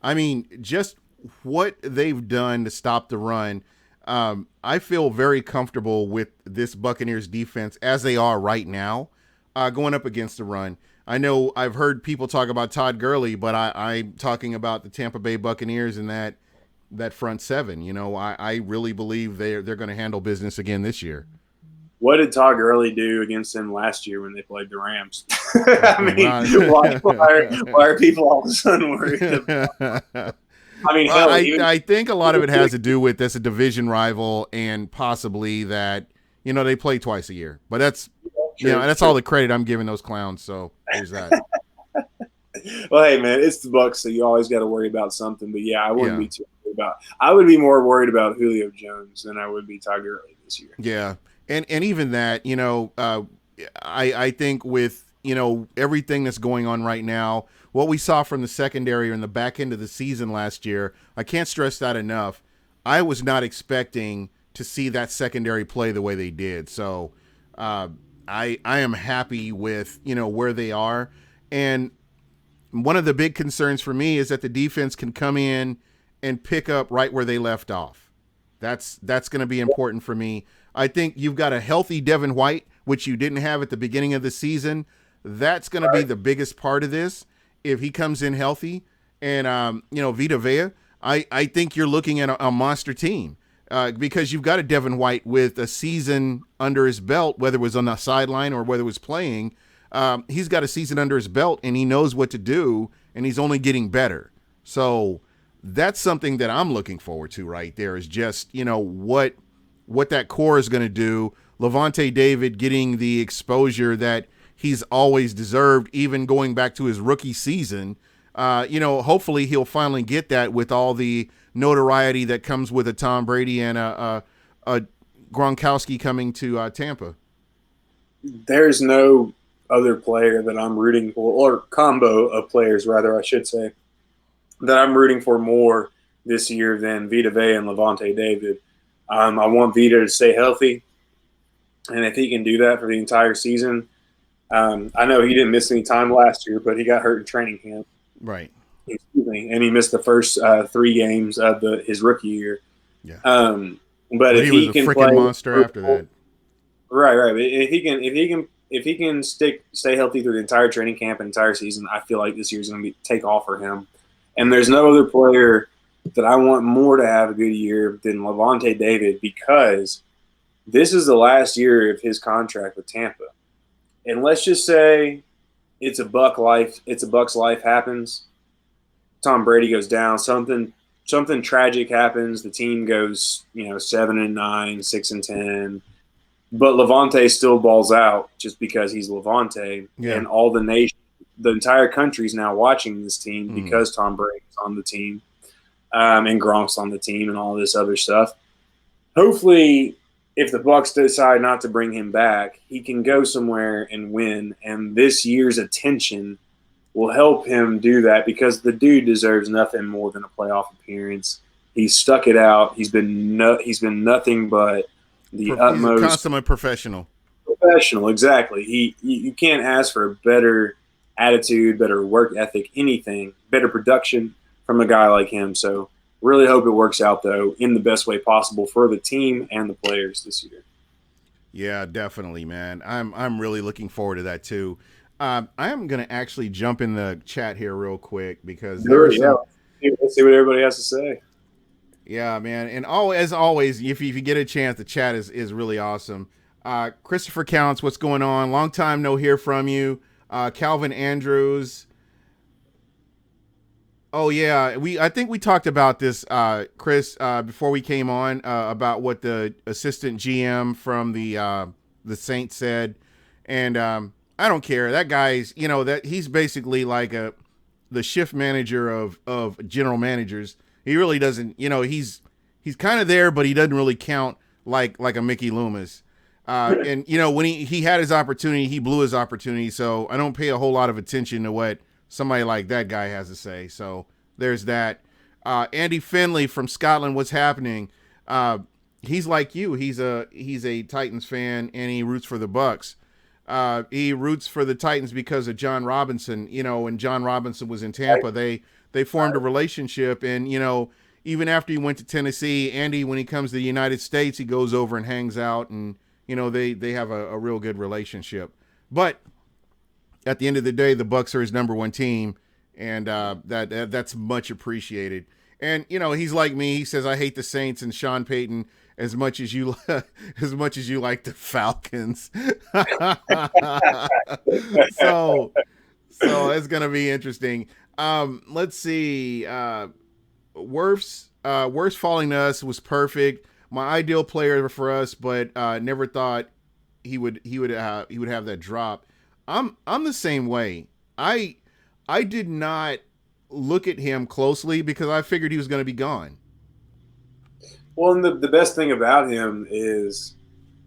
S1: I mean, just what they've done to stop the run. I feel very comfortable with this Buccaneers defense as they are right now, going up against the run. I know I've heard people talk about Todd Gurley, but I'm talking about the Tampa Bay Buccaneers and that front 7. I really believe they're going to handle business again this year.
S2: What did Todd Gurley do against them last year when they played the Rams? I mean, why are people all of a sudden worried about I mean,
S1: I think a lot of it has to do with that's a division rival and possibly that, they play twice a year. But that's that's all the credit I'm giving those clowns. So there's that.
S2: Well, hey man, it's the Bucks, so you always got to worry about something. But yeah, I wouldn't
S1: Yeah.
S2: be too worried about. I would be more worried about Julio Jones than I would be Todd Gurley this year.
S1: Yeah. And even that, I think with, everything that's going on right now, what we saw from the secondary in the back end of the season last year, I can't stress that enough. I was not expecting to see that secondary play the way they did. So uh, I am happy with, where they are. And one of the big concerns for me is that the defense can come in and pick up right where they left off. That's going to be important for me. I think you've got a healthy Devin White, which you didn't have at the beginning of the season. That's going to be the biggest part of this if he comes in healthy. And Vita Vea, I think you're looking at a monster team because you've got a Devin White with a season under his belt, whether it was on the sideline or whether it was playing. He's got a season under his belt and he knows what to do, and he's only getting better. So that's something that I'm looking forward to right there is just, what that core is going to do. Levante David getting the exposure that he's always deserved, even going back to his rookie season. Hopefully he'll finally get that with all the notoriety that comes with a Tom Brady and a Gronkowski coming to Tampa.
S2: There's no other player that I'm rooting for, or combo of players, rather, I should say, that I'm rooting for more this year than Vita Vea and Levante David. I want Vita to stay healthy, and if he can do that for the entire season, I know he didn't miss any time last year, but he got hurt in training camp.
S1: Right.
S2: Excuse me, and he missed the first 3 games of his rookie year.
S1: Yeah.
S2: But if
S1: he was
S2: he
S1: a
S2: can
S1: freaking
S2: play
S1: monster after that.
S2: right. But if he can stay healthy through the entire training camp and entire season, I feel like this year's going to take off for him. And there's no other player that I want more to have a good year than Levante David, because this is the last year of his contract with Tampa. And let's just say it's a Buck's life happens. Tom Brady goes down, something tragic happens, the team goes, 7-9, 6-10. But Levante still balls out just because he's Levante,
S1: Yeah.
S2: and all the entire country's now watching this team because Tom Brady's on the team, and Gronk's on the team, and all this other stuff. Hopefully, if the Bucks decide not to bring him back, he can go somewhere and win. And this year's attention will help him do that, because the dude deserves nothing more than a playoff appearance. He's stuck it out. He's been nothing but the
S1: He's a
S2: utmost
S1: consummate professional.
S2: Exactly. You can't ask for a better attitude, better work ethic, anything, better production from a guy like him. So really hope it works out, though, in the best way possible for the team and the players this year.
S1: Yeah, definitely, man. I'm really looking forward to that too. I am going to actually jump in the chat here real quick because
S2: Let's see what everybody has to say.
S1: Yeah, man. And as always, if you get a chance, the chat is really awesome. Christopher Counts, what's going on? Long time no hear from you. Calvin Andrews. Oh yeah, I think we talked about this, Chris, before we came on, about what the assistant GM from the Saints said, and I don't care. That guy's, that he's basically like the shift manager of general managers. He really doesn't, he's kind of there, but he doesn't really count like a Mickey Loomis. And when he had his opportunity, he blew his opportunity. So I don't pay a whole lot of attention to what somebody like that guy has to say. So there's that. Andy Finley from Scotland, what's happening? He's like you. He's a Titans fan, and he roots for the Bucks. He roots for the Titans because of John Robinson. When John Robinson was in Tampa, they formed a relationship, and even after he went to Tennessee, Andy, when he comes to the United States, he goes over and hangs out, and they have a real good relationship. But at the end of the day, the Bucks are his number one team, and that's much appreciated. And he's like me. He says, I hate the Saints and Sean Payton as much as you like the Falcons. so it's gonna be interesting. Let's see. Worst falling to us was perfect. My ideal player for us, but never thought he would have that drop. I'm the same way. I I did not look at him closely because I figured he was going to be gone.
S2: Well, and the best thing about him is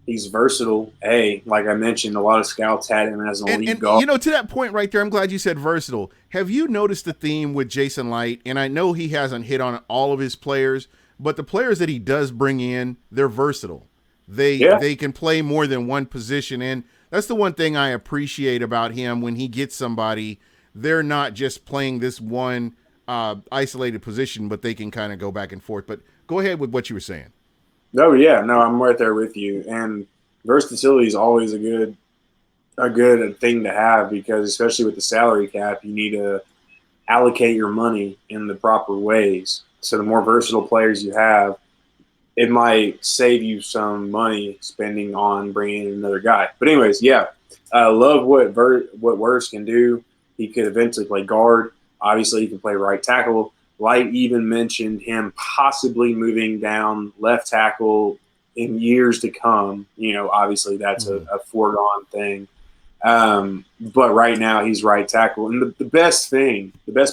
S2: he's versatile. Like I mentioned, a lot of scouts had him as an elite
S1: And
S2: guard.
S1: you know, to that point right there, I'm glad you said versatile. Have you noticed the theme with Jason Light? And I know he hasn't hit on all of his players, but the players that he does bring in, they're versatile.
S2: Yeah,
S1: They can play more than one position, and that's the one thing I appreciate about him when he gets somebody. They're not just playing this one isolated position, but they can kind of go back and forth. But go ahead with what you were saying.
S2: no, yeah, no, I'm right there with you. And versatility is always a good thing to have because especially with the salary cap, you need to allocate your money in the proper ways. So the more versatile players you have, it might save you some money spending on bringing in another guy. But anyways, yeah, I love what Wirtz can do. He could eventually play guard. Obviously, he can play right tackle. Light even mentioned him possibly moving down left tackle in years to come. Obviously that's
S1: Mm-hmm.
S2: a foregone thing. But right now he's right tackle. And the best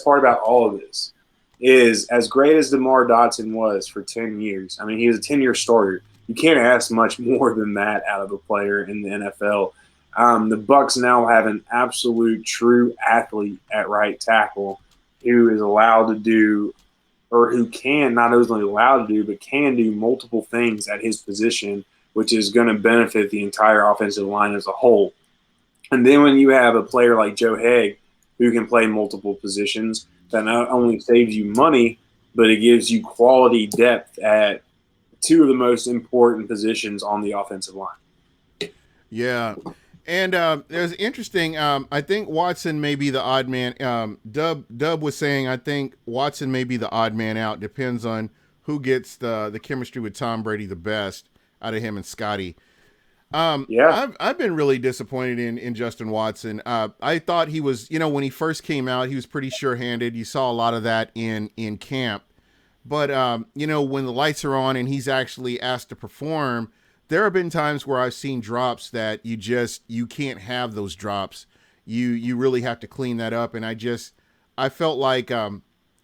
S2: part about all of this is as great as DeMar Dotson was for 10 years. I mean, he was a 10-year starter. You can't ask much more than that out of a player in the NFL. The Bucs now have an absolute true athlete at right tackle who is allowed to do, or who can not only allowed to do, but can do multiple things at his position, which is going to benefit the entire offensive line as a whole. And then when you have a player like Joe Haig who can play multiple positions, that not only saves you money, but it gives you quality depth at two of the most important positions on the offensive line.
S1: Yeah. And there's interesting. I think Watson may be the odd man. Dub was saying I think Watson may be the odd man out. Depends on who gets the chemistry with Tom Brady the best out of him and Scotty.
S2: Yeah.
S1: I've been really disappointed in Justin Watson. I thought he was, when he first came out, he was pretty sure-handed. You saw a lot of that in camp. But when the lights are on and he's actually asked to perform, there have been times where I've seen drops that you can't have those drops. You really have to clean that up. And I felt like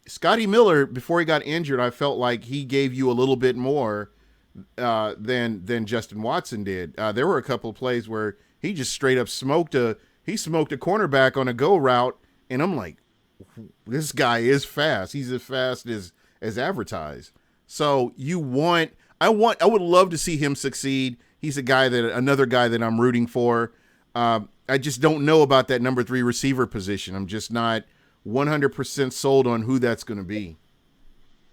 S1: Scotty Miller, before he got injured, I felt like he gave you a little bit more than Justin Watson did. There were a couple of plays where he just straight up smoked a cornerback on a go route, and I'm like, this guy is fast. He's as fast as advertised. So I would love to see him succeed. He's another guy that I'm rooting for. I just don't know about that number 3 receiver position. I'm just not 100% sold on who that's going to be.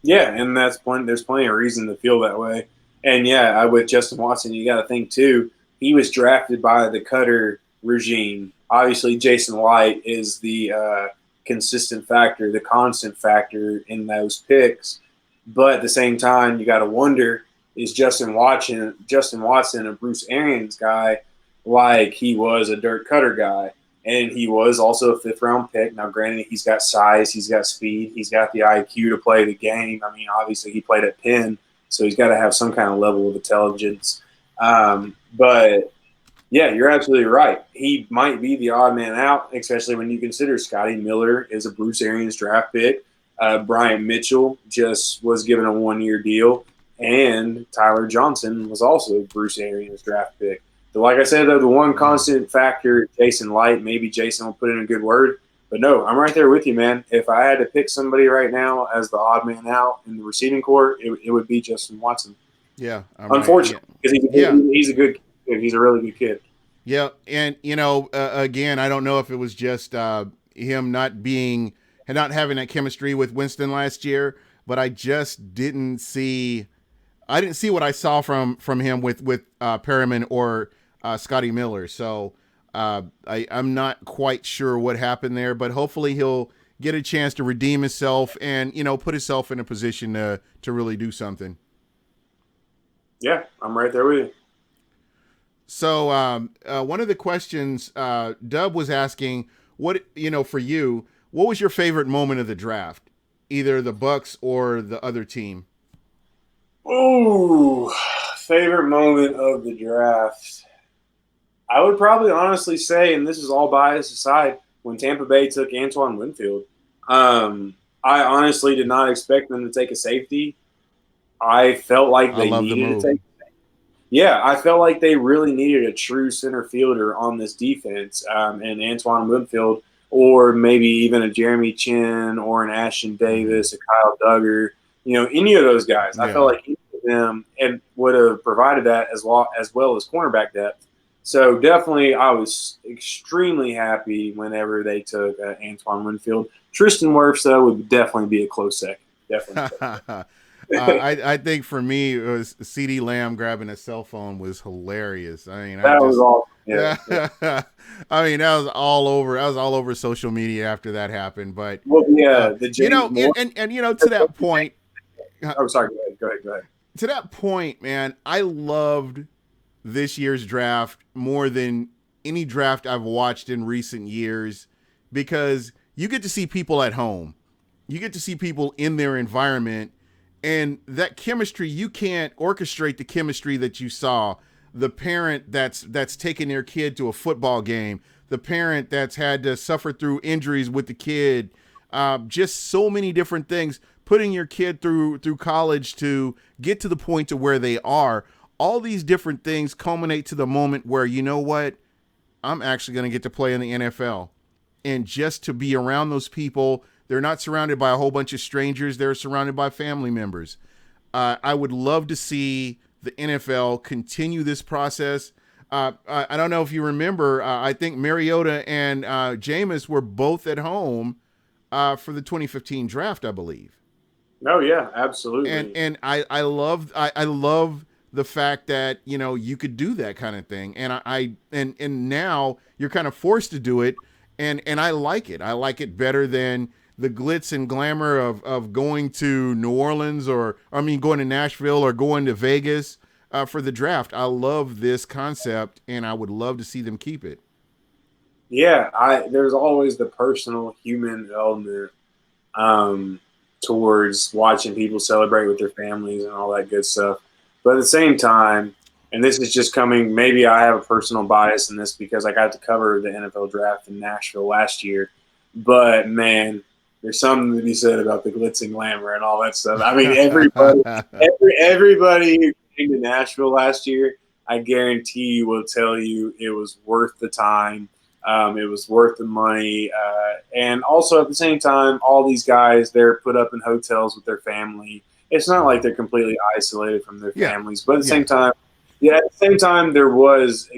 S2: Yeah, and there's plenty of reason to feel that way. And yeah, with Justin Watson, you got to think too. He was drafted by the Cutter regime. Obviously, Jason Light is the consistent factor, the constant factor in those picks. But at the same time, you got to wonder: is Justin Watson a Bruce Arians guy, like he was a Dirk Cutter guy? And he was also a 5th-round pick. Now, granted, he's got size, he's got speed, he's got the IQ to play the game. I mean, obviously, he played at Penn, so he's got to have some kind of level of intelligence. But, yeah, you're absolutely right. He might be the odd man out, especially when you consider Scotty Miller is a Bruce Arians draft pick. Brian Mitchell just was given a 1-year deal, and Tyler Johnson was also Bruce Arians draft pick. But like I said, though, the one constant factor, Jason Light, maybe Jason will put in a good word. But no, I'm right there with you, man. If I had to pick somebody right now as the odd man out in the receiving corps, it would be Justin Watson.
S1: Yeah,
S2: Unfortunately, because he's a good kid. He's a really good kid.
S1: Yeah, and again, I don't know if it was just him not having that chemistry with Winston last year, but I just didn't see. I didn't see what I saw from him with Perriman or Scotty Miller. So I'm not quite sure what happened there, but hopefully he'll get a chance to redeem himself and put himself in a position to really do something.
S2: Yeah, I'm right there with you.
S1: So one of the questions Dub was asking, what for you, what was your favorite moment of the draft, either the Bucks or the other team?
S2: Ooh, favorite moment of the draft. I would probably honestly say, and this is all bias aside, when Tampa Bay took Antoine Winfield. I honestly did not expect them to take a safety. I felt like
S1: I
S2: they
S1: love the
S2: needed to
S1: move.
S2: take. Yeah, I felt like they really needed a true center fielder on this defense, and Antoine Winfield, or maybe even a Jeremy Chin or an Ashton
S1: Hmm.
S2: Davis, a Kyle Duggar, any of those guys. I felt
S1: Yeah.
S2: like each of them and would have provided that as well as cornerback depth. So definitely, I was extremely happy whenever they took Antoine Winfield. Tristan Wirfs, though, would definitely be a close second. Definitely a close second.
S1: I think for me, it was CD Lamb grabbing a cell phone was hilarious. I mean, I
S2: That was
S1: just,
S2: awesome. Yeah,
S1: yeah.
S2: yeah.
S1: I mean, that was all over. I was all over social media after that happened. But,
S2: Well, yeah, the James Moore.
S1: to that point,
S2: Oh, sorry. Go ahead. Go ahead. Go ahead.
S1: man, I loved this year's draft more than any draft I've watched in recent years because you get to see people at home. You get to see people in their environment, and that chemistry, you can't orchestrate the chemistry that you saw. The parent that's taking their kid to a football game, the parent that's had to suffer through injuries with the kid, just so many different things. Putting your kid through college to get to the point to where they are. All these different things culminate to the moment where, you know what, I'm actually going to get to play in the NFL. And just to be around those people, they're not surrounded by a whole bunch of strangers. They're surrounded by family members. I would love to see the NFL continue this process. I don't know if you remember. I think Mariota and Jameis were both at home for the 2015 draft, I believe.
S2: Oh yeah,
S1: And
S2: absolutely.
S1: and I love the fact that you could do that kind of thing, and and now you're kind of forced to do it, and I like it. I like it better than the glitz and glamour of going to New Orleans, or I mean going to Nashville or going to Vegas for the draft. I love this concept, and I would love to see them keep it.
S2: Yeah, I there's always the personal human element um, towards watching people celebrate with their families and all that good stuff. But at the same time, and this is just coming, maybe I have a personal bias in this because I got to cover the NFL draft in Nashville last year. But man, there's something to be said about the glitz and glamour and all that stuff. I mean, everybody who came to Nashville last year, I guarantee you will tell you it was worth the time. It was worth the money. And also at the same time, all these guys, they're put up in hotels with their family. It's not like they're completely isolated from their
S1: Yeah,
S2: families, but at the same
S1: yeah.
S2: time, yeah, at the same time, there was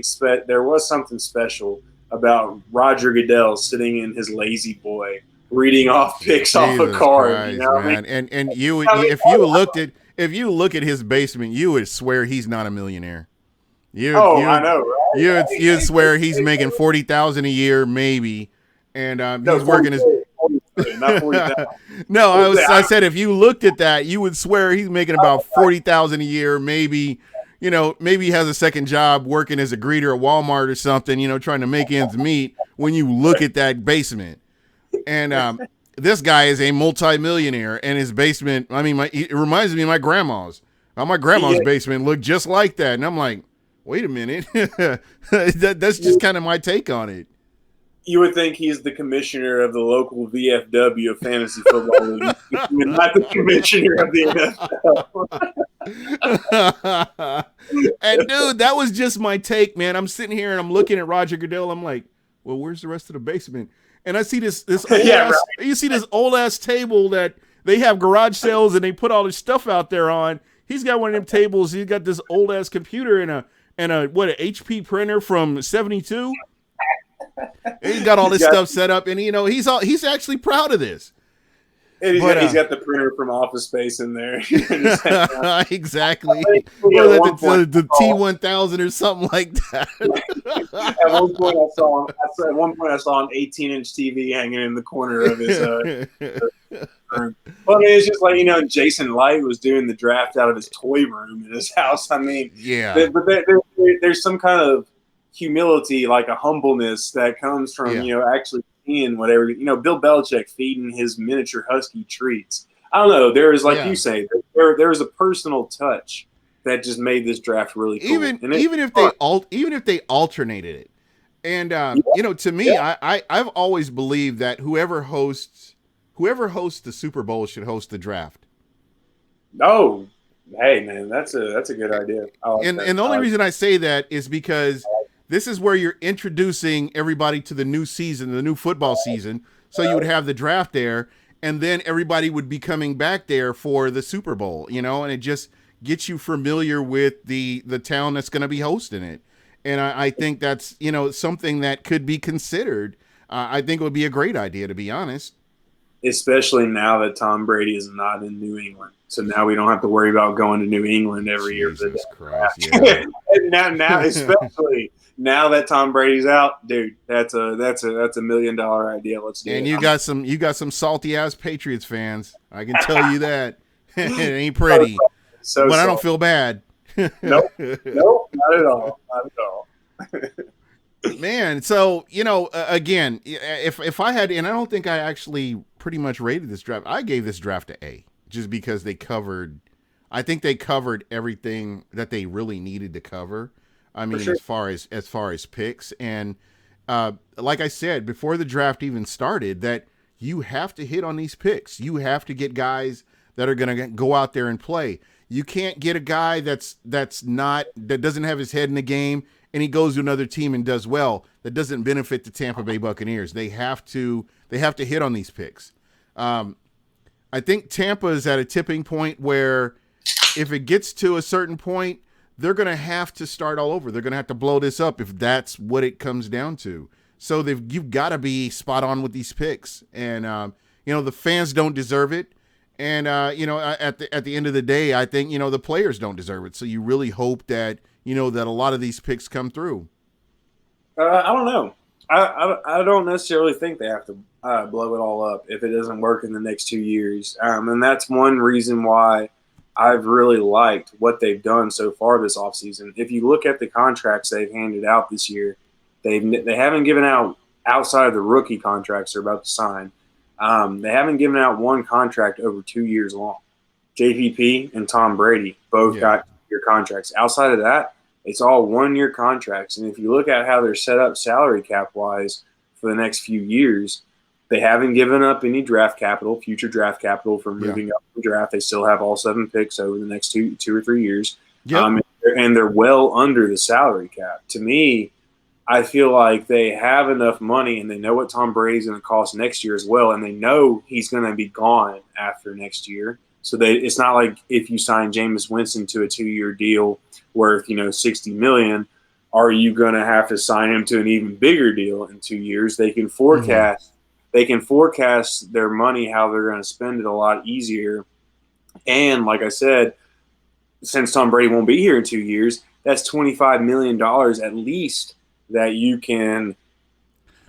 S2: something special about Roger Goodell sitting in his lazy boy reading off picks off a
S1: Jesus
S2: card.
S1: Christ,
S2: I mean,
S1: man. And you would,
S2: I mean,
S1: if you look at his basement, you would swear he's not a millionaire. You
S2: oh, I
S1: you
S2: know, right?
S1: you'd swear he's making 40,000 a year maybe, and
S2: No,
S1: he's working his.
S2: 40 not 40,000.
S1: No, I
S2: I,
S1: said if you looked at that, you would swear he's making about 40,000 a year, maybe. Maybe he has a second job working as a greeter at Walmart or something. Trying to make ends meet. When you look at that basement, and this guy is a multimillionaire, and his basement. I mean, it reminds me of my grandma's. My grandma's
S2: yeah,
S1: basement looked just like that, and I'm like, wait a minute, that's just kind of my take on it.
S2: you would think he's the commissioner of the local VFW of fantasy football league, not the commissioner of the NFL.
S1: And dude, that was just my take, man. I'm sitting here and I'm looking at Roger Goodell. I'm like, well, where's the rest of the basement? And I see this old
S2: Yeah,
S1: ass.
S2: right.
S1: You see this old ass table that they have garage sales and they put all this stuff out there on. He's got one of them tables. He's got this old ass computer and a what an HP printer from '72. He's got all
S2: He's
S1: this
S2: got
S1: stuff set up, and he's actually proud of this.
S2: and he's
S1: But
S2: got he's got the printer from Office Space in there. Just hanging out.
S1: exactly.
S2: Yeah,
S1: Or
S2: at
S1: that
S2: one point,
S1: the T1000 or something like
S2: at one point at one point I saw an 18-inch TV hanging in the corner of his
S1: that.
S2: room. Well, I mean, it's just like Jason Light was doing the draft out of his toy room in his house. I mean,
S1: Yeah,
S2: but there's some kind of humility, like a humbleness that comes from
S1: yeah,
S2: actually seeing whatever Bill Belichick feeding his miniature husky treats. I don't know. There is, like
S1: yeah.
S2: you say, there is a personal touch that just made this draft really cool,
S1: Even
S2: and it's
S1: even if
S2: fun.
S1: they alternated it, And
S2: Yeah,
S1: to me,
S2: yeah.
S1: I've always believed that whoever hosts the Super Bowl should host the draft.
S2: Oh, hey man, that's a good idea. I like that.
S1: And the
S2: I
S1: only
S2: like
S1: reason I say that is because this is where you're introducing everybody to the new season, the new football season. So you would have the draft there, and then everybody would be coming back there for the Super Bowl, and it just gets you familiar with the town that's going to be hosting it. And I think that's something that could be considered. I think it would be a great idea, to be honest.
S2: especially now that Tom Brady is not in New England. So now we don't have to worry about going to New England every year for the
S1: Jesus Christ, yeah.
S2: draft. now, especially now that Tom Brady's out, dude, that's a $1 million idea. Let's do
S1: And
S2: it.
S1: you got some salty ass Patriots fans. I can tell you that. It ain't
S2: so,
S1: pretty,
S2: so
S1: but I don't
S2: salty.
S1: feel bad.
S2: Nope, nope, not at all, not at all.
S1: Man, so again, if I had, and I don't think I actually pretty much rated this draft. I gave this draft a A, just because I think they covered everything that they really needed to cover. I
S2: For
S1: mean,
S2: sure.
S1: as far as picks, and like I said before the draft even started, that you have to hit on these picks. You have to get guys that are going to go out there and play. You can't get a guy that doesn't have his head in the game and he goes to another team and does well. That doesn't benefit the Tampa Bay Buccaneers. They have to hit on these picks. I think Tampa is at a tipping point where if it gets to a certain point, they're going to have to start all over. They're going to have to blow this up if that's what it comes down to. So you've got to be spot on with these picks, and the fans don't deserve it. And at the end of the day, I think the players don't deserve it. So you really hope that that a lot of these picks come through.
S2: I don't know. I don't necessarily think they have to blow it all up if it doesn't work in the next 2 years. And that's one reason why I've really liked what they've done so far this offseason. If you look at the contracts they've handed out this year, they haven't given out outside of the rookie contracts they're about to sign. They haven't given out one contract over 2 years long. JPP and Tom Brady both
S1: Yeah.
S2: got your contracts. Outside of that, it's all 1 year contracts. And if you look at how they're set up salary cap wise for the next few years, they haven't given up any future draft capital for moving up the draft. They still have all 7 picks over the next two or 3 years.
S1: Yep.
S2: And they're well under the salary cap. To me, I feel like they have enough money and they know what Tom Brady's going to cost next year as well. And they know he's going to be gone after next year. So it's not like if you sign Jameis Winston to a 2-year deal worth, $60 million, are you going to have to sign him to an even bigger deal in 2 years? They can forecast. Mm-hmm. They can forecast their money, how they're going to spend it a lot easier. And like I said, since Tom Brady won't be here in 2 years, that's $25 million at least that you can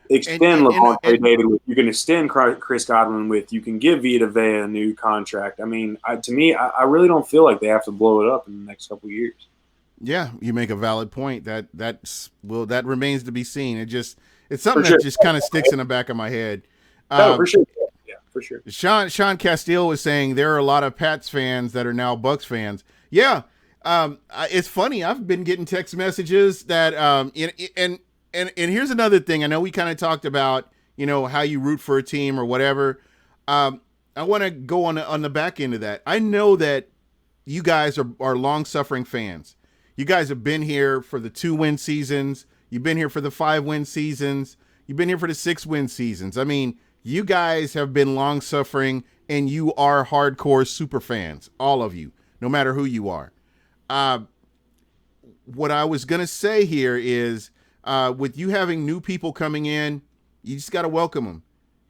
S2: extend Levante David with. You can extend Chris Godwin with. You can give Vita Vea a new contract. I mean, to me, I really don't feel like they have to blow it up in the next couple of years.
S1: Yeah, you make a valid point. That remains to be seen. It's something that just kind of sticks in the back of my head.
S2: For sure. Yeah, for sure.
S1: Sean Castile was saying there are a lot of Pats fans that are now Bucks fans. Yeah. It's funny. I've been getting text messages that, and here's another thing. I know we kind of talked about, how you root for a team or whatever. I want to go on the back end of that. I know that you guys are long suffering fans. You guys have been here for the 2-win seasons. You've been here for the 5-win seasons. You've been here for the 6-win seasons. I mean, you guys have been long suffering and you are hardcore super fans, all of you, no matter who you are. What I was going to say here is, with you having new people coming in, you just got to welcome them.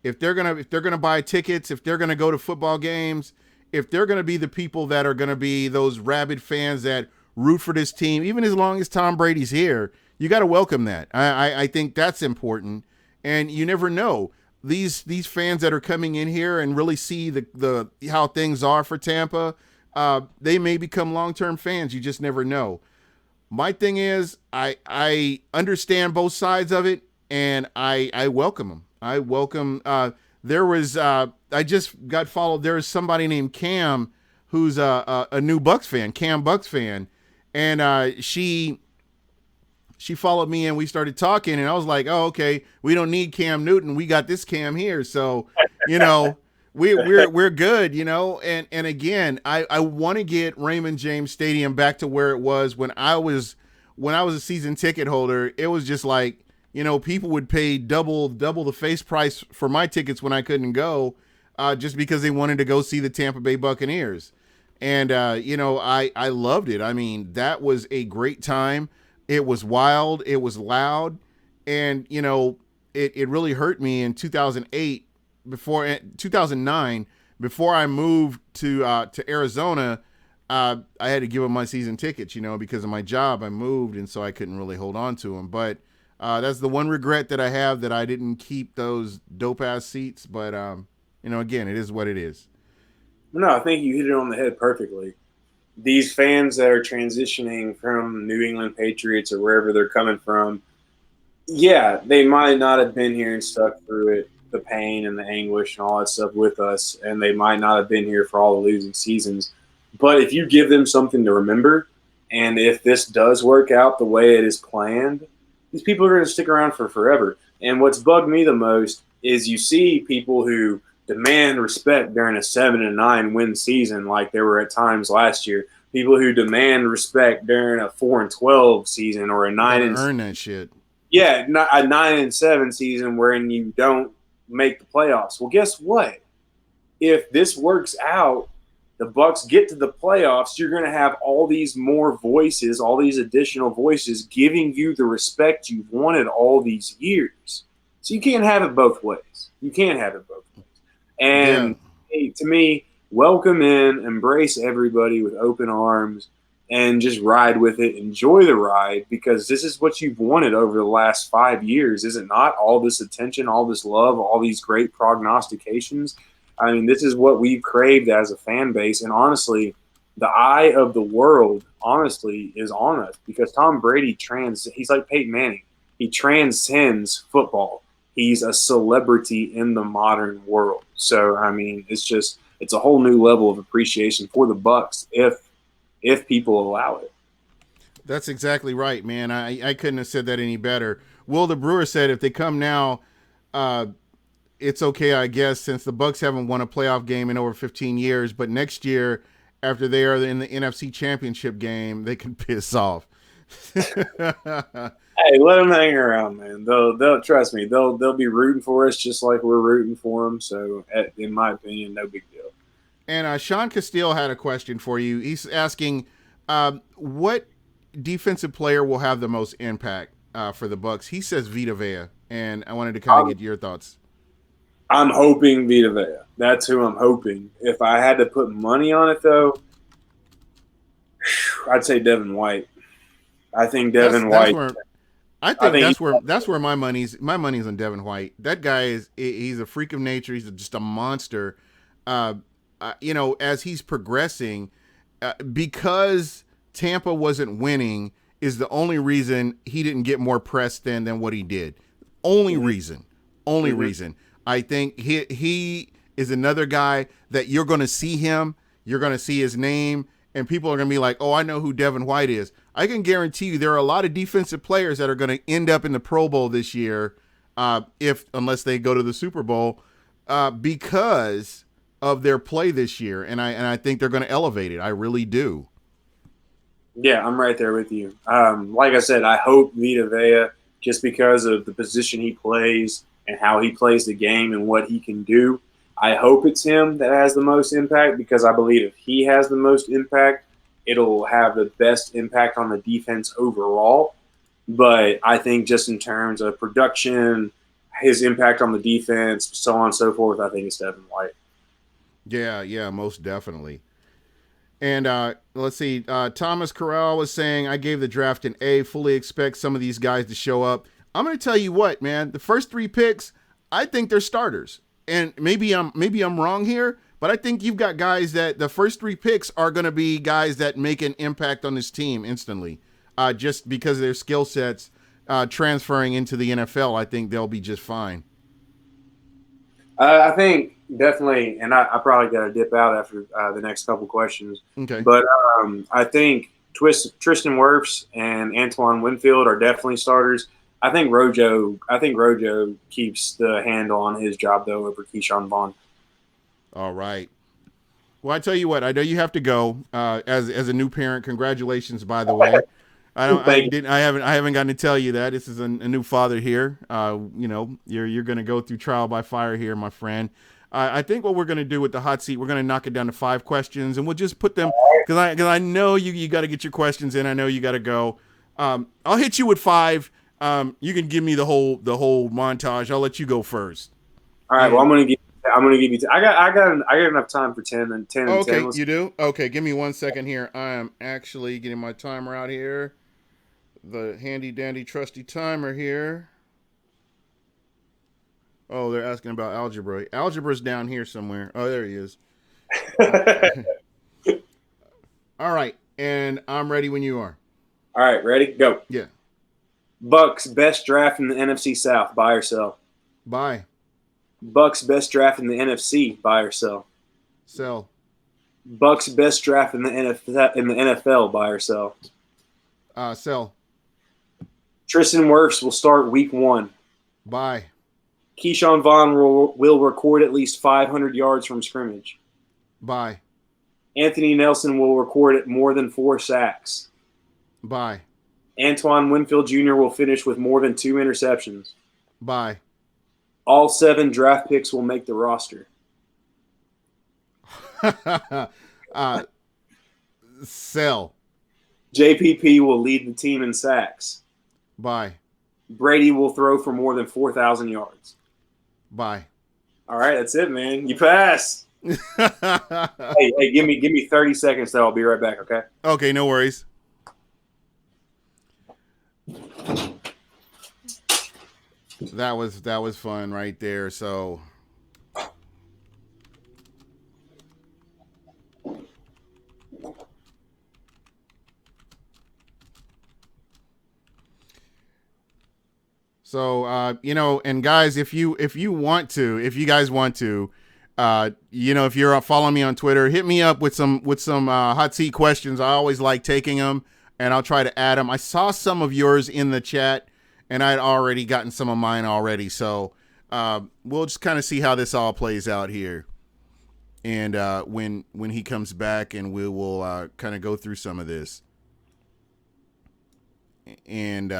S1: If they're going to buy tickets, if they're going to go to football games, if they're going to be the people that are going to be those rabid fans that root for this team, even as long as Tom Brady's here, you got to welcome that. I think that's important. And you never know, these fans that are coming in here and really see the how things are for Tampa, they may become long-term fans. You just never know. My thing is, I understand both sides of it, and I welcome them. I welcome. There was I just got followed. There is somebody named Cam who's a new Bucks fan, Cam Bucks fan, and she she followed me and we started talking, and I was like, oh, okay, we don't need Cam Newton. We got this Cam here. So, you know, we're good, you know. And again, I want to get Raymond James Stadium back to where it was when I was a season ticket holder. It was just like, you know, people would pay double the face price for my tickets when I couldn't go, just because they wanted to go see the Tampa Bay Buccaneers. And you know, I loved it. I mean, that was a great time. It was wild. It was loud, and you know, it really hurt me in 2008 before 2009 before I moved to Arizona. I had to give up my season tickets, you know, because of my job. I moved, and so I couldn't really hold on to them. But that's the one regret that I have, that I didn't keep those dope ass seats. But you know, again, it is what it is.
S2: No, I think you hit it on the head perfectly. These fans that are transitioning from New England Patriots or wherever they're coming from, yeah, they might not have been here and stuck through it, the pain and the anguish and all that stuff with us, and they might not have been here for all the losing seasons. But if you give them something to remember, and if this does work out the way it is planned, these people are going to stick around for forever. And what's bugged me the most is you see people who demand respect during a 7-9 win season, like there were at times last year. People who demand respect during a 4-12 season or a
S1: You
S2: nine
S1: gotta
S2: and
S1: earn that shit.
S2: yeah, not a 9-7 season wherein you don't make the playoffs. Well, guess what? If this works out, the Bucks get to the playoffs, you're going to have all these more voices, all these additional voices giving you the respect you've wanted all these years. So you can't have it both ways. You can't have it both ways.
S1: Yeah,
S2: And hey, to me, welcome in, embrace everybody with open arms, and just ride with it. Enjoy the ride, because this is what you've wanted over the last 5 years, is it not? All this attention, all this love, all these great prognostications. I mean, this is what we've craved as a fan base. And honestly, the eye of the world, honestly, is on us, because Tom Brady he's like Peyton Manning. He transcends football. He's a celebrity in the modern world. So, I mean, it's a whole new level of appreciation for the Bucks if people allow it.
S1: that's exactly right, man. I couldn't have said that any better. Will the Brewer said if they come now, uh, it's okay, I guess, since the Bucks haven't won a playoff game in over 15 years. But next year, after they are in the NFC Championship game, they can piss off.
S2: Hey, let them hang around, man. They'll trust me. They'll be rooting for us just like we're rooting for them. So, in my opinion, no big deal.
S1: And Sean Castile had a question for you. He's asking, what defensive player will have the most impact for the Bucks? He says Vita Vea, and I wanted to kind of get your thoughts.
S2: I'm hoping Vita Vea. That's who I'm hoping. If I had to put money on it, though, I'd say Devin White. I think
S1: That's
S2: Devin
S1: that's
S2: White.
S1: where I
S2: I
S1: think
S2: think
S1: that's where my money's on Devin White. That guy he's a freak of nature. He's just a monster. Uh, you know, as he's progressing, because Tampa wasn't winning is the only reason he didn't get more press than what he did. Only
S2: mm-hmm.
S1: reason. Only
S2: Mm-hmm.
S1: reason. I think he is another guy that you're going to see him. You're going to see his name, and people are going to be like, "Oh, I know who Devin White is." I can guarantee you there are a lot of defensive players that are going to end up in the Pro Bowl this year, if unless they go to the Super Bowl, because of their play this year, and I think they're going to elevate it. I really do.
S2: Yeah, I'm right there with you. Like I said, I hope Vita Vea, just because of the position he plays and how he plays the game and what he can do. I hope it's him that has the most impact, because I believe if he has the most impact, it'll have the best impact on the defense overall. But I think just in terms of production, his impact on the defense, so on and so forth, I think it's Devin White.
S1: Yeah, most definitely. And let's see, Thomas Corral was saying, I gave the draft an A, fully expect some of these guys to show up. I'm going to tell you what, man, the first three picks, I think they're starters. And maybe I'm wrong here, but I think you've got guys that the first three picks are going to be guys that make an impact on this team instantly, just because of their skill sets transferring into the NFL. I think they'll be just fine.
S2: I think definitely, and I probably got to dip out after the next couple questions.
S1: Okay.
S2: But I think Tristan Wirfs and Antoine Winfield are definitely starters. I think Rojo keeps the handle on his job though over Keyshawn Vaughn.
S1: All right. Well, I tell you what, I know you have to go. As a new parent, congratulations, by the way.
S2: Thank you.
S1: I haven't gotten to tell you that this is a new father here. You're going to go through trial by fire here, my friend. I think what we're going to do with the hot seat, we're going to knock it down to 5 questions, and we'll just put them because I know you got to get your questions in. I know you got to go. I'll hit you with 5. You can give me the whole montage. I'll let you go first.
S2: All right. Well, I'm gonna give you. I got enough time for 10 and 10 and 10.
S1: Okay, you do? Okay, give me 1 second here. I am actually getting my timer out here. The handy dandy trusty timer here. Oh, they're asking about algebra. Algebra's down here somewhere. Oh, there he is. All right, and I'm ready when you are.
S2: All right, ready? Go.
S1: Yeah.
S2: Bucks best draft in the NFC South, buy or sell?
S1: Buy.
S2: Bucks best draft in the NFC, buy or sell?
S1: Sell.
S2: Bucks best draft in the NFL, buy or sell?
S1: Sell.
S2: Tristan Wirfs will start week 1.
S1: Buy.
S2: Keyshawn Vaughn will record at least 500 yards from scrimmage.
S1: Buy.
S2: Anthony Nelson will record at more than 4 sacks.
S1: Buy.
S2: Antoine Winfield Jr. will finish with more than 2 interceptions.
S1: Buy.
S2: All 7 draft picks will make the roster.
S1: Sell.
S2: JPP will lead the team in sacks.
S1: Buy.
S2: Brady will throw for more than 4,000 yards.
S1: Buy.
S2: All right, that's it, man. You pass. hey, give me 30 seconds though. I'll be right back, okay?
S1: Okay, no worries. That was fun right there. So and guys, if you guys want to, if you're following me on Twitter, hit me up with some hot seat questions. I always like taking them, and I'll try to add them. I saw some of yours in the chat, and I'd already gotten some of mine already. So we'll just kind of see how this all plays out here, and when he comes back, and we will kind of go through some of this, and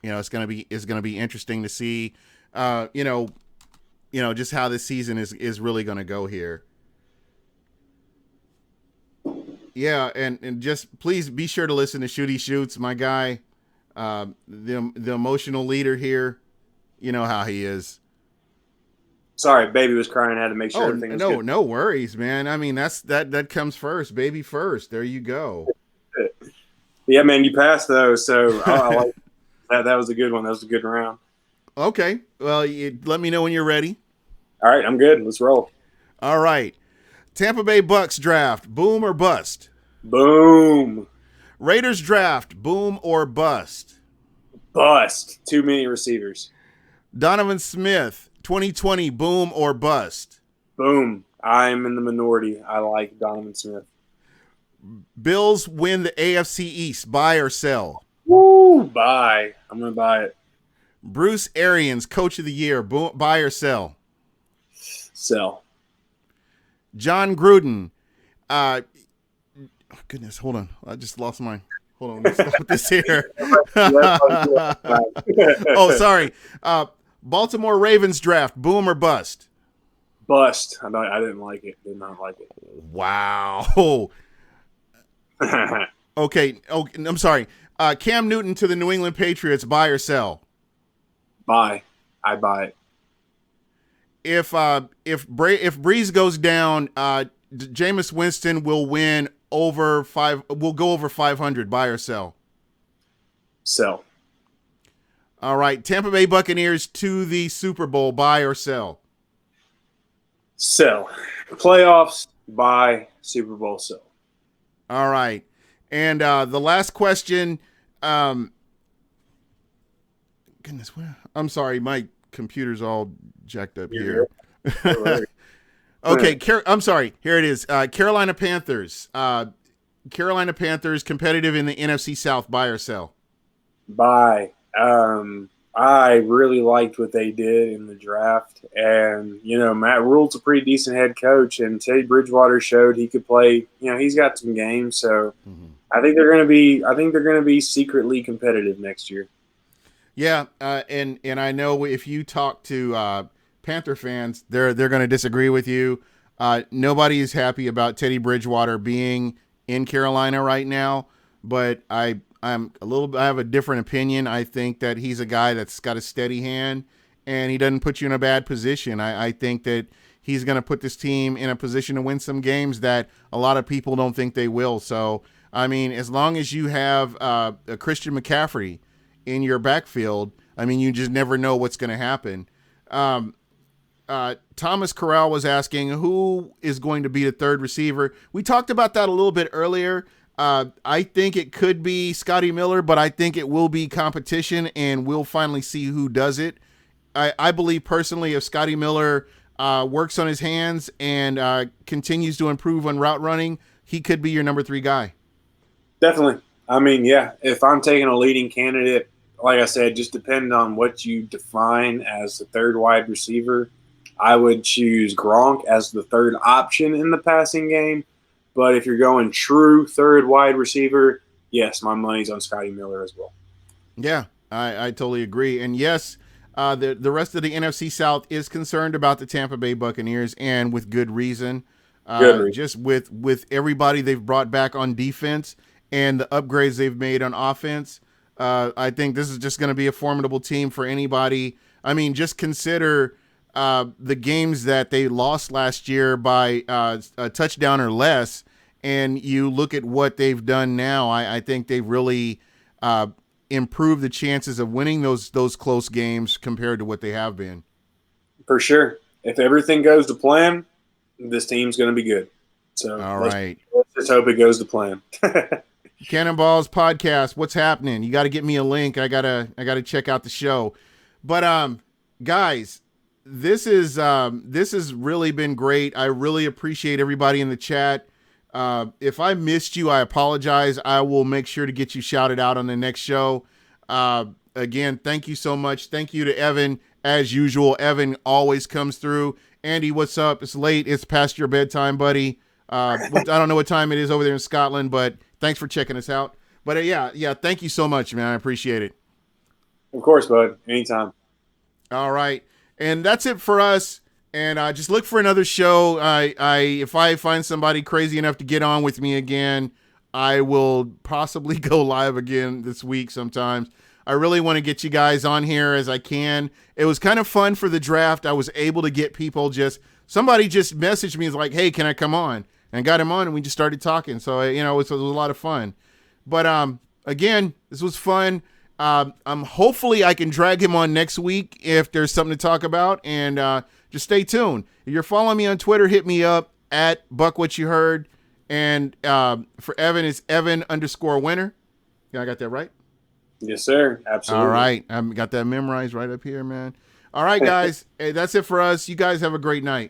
S1: it's gonna be interesting to see, just how this season is really gonna go here. Yeah, and just please be sure to listen to Shooty Shoots, my guy, the emotional leader here. You know how he is.
S2: Sorry, baby was crying. I had to make sure everything was good.
S1: No worries, man. I mean, that comes first, baby first. There you go.
S2: Yeah, man, you passed though, so I like that. That was a good one. That was a good round.
S1: Okay, well, let me know when you're ready.
S2: All right, I'm good. Let's roll.
S1: All right. Tampa Bay Bucks draft, boom or bust?
S2: Boom.
S1: Raiders draft, boom or bust?
S2: Bust. Too many receivers.
S1: Donovan Smith, 2020, boom or bust?
S2: Boom. I'm in the minority. I like Donovan Smith.
S1: Bills win the AFC East, buy or sell?
S2: Woo, buy. I'm going to buy it.
S1: Bruce Arians, coach of the year, boom, buy or sell?
S2: Sell.
S1: John Gruden. Goodness, hold on. I just lost mine. Hold on. Let's stop this here. Oh, sorry. Baltimore Ravens draft, boom or bust?
S2: Bust. I didn't like it. Did not like it.
S1: Wow. Okay. Oh, I'm sorry. Cam Newton to the New England Patriots, buy or sell?
S2: Buy. I buy it.
S1: If Breeze goes down, Jameis Winston will win over 5. Will go over 500. Buy or sell?
S2: Sell.
S1: All right. Tampa Bay Buccaneers to the Super Bowl. Buy or sell?
S2: Sell. Playoffs. Buy. Super Bowl. Sell.
S1: All right. And the last question. Goodness, I'm sorry. My computer's all jacked up here. Okay, I'm sorry. Here it is. Carolina Panthers. Carolina Panthers competitive in the NFC South, buy or sell?
S2: Bye. I really liked what they did in the draft, and Matt Rule's a pretty decent head coach, and Teddy Bridgewater showed he could play. He's got some games, so I think they're going to be. I think they're going to be secretly competitive next year.
S1: Yeah, and I know if you talk to Panther fans, they're going to disagree with you. Nobody is happy about Teddy Bridgewater being in Carolina right now, but I have a different opinion. I think that he's a guy that's got a steady hand, and he doesn't put you in a bad position. I think that he's going to put this team in a position to win some games that a lot of people don't think they will. So, I mean, as long as you have a Christian McCaffrey in your backfield, I mean, you just never know what's going to happen. Thomas Corral was asking who is going to be the third receiver. We talked about that a little bit earlier. I think it could be Scotty Miller, but I think it will be competition, and we'll finally see who does it. I believe personally, if Scotty Miller works on his hands and continues to improve on route running, he could be your number 3 guy.
S2: Definitely. I mean, yeah, if I'm taking a leading candidate, like I said, just depending on what you define as the third wide receiver, I would choose Gronk as the third option in the passing game. But if you're going true third wide receiver, yes, my money's on Scotty Miller as well.
S1: Yeah, I totally agree. And yes, the rest of the NFC South is concerned about the Tampa Bay Buccaneers, and with good reason. Just with everybody they've brought back on defense and the upgrades they've made on offense, I think this is just going to be a formidable team for anybody. I mean, just consider the games that they lost last year by a touchdown or less, and you look at what they've done now. I think they've really improved the chances of winning those close games compared to what they have been.
S2: For sure. If everything goes to plan, this team's going to be good. So
S1: all
S2: let's just hope it goes to plan.
S1: Cannonballs podcast. What's happening? You got to get me a link. I gotta check out the show. But guys, this has really been great. I really appreciate everybody in the chat. If I missed you, I apologize. I will make sure to get you shouted out on the next show. Again, thank you so much. Thank you to Evan. As usual, Evan always comes through. Andy, what's up? It's late. It's past your bedtime, buddy. I don't know what time it is over there in Scotland, but thanks for checking us out. But yeah, thank you so much, man. I appreciate it.
S2: Of course, bud. Anytime.
S1: All right. And that's it for us. And just look for another show. If I find somebody crazy enough to get on with me again, I will possibly go live again this week sometimes. I really want to get you guys on here as I can. It was kind of fun for the draft. I was able to get people somebody just messaged me, like, hey, can I come on? And got him on, and we just started talking. So, it was a lot of fun. But again, this was fun. Hopefully I can drag him on next week if there's something to talk about, and just stay tuned. If you're following me on Twitter, hit me up at BuckWhatYouHeard, and for Evan, it's Evan_winner. Yeah, I got that right?
S2: Yes, sir. Absolutely.
S1: All right. I've got that memorized right up here, man. All right, guys. Hey, that's it for us. You guys have a great night.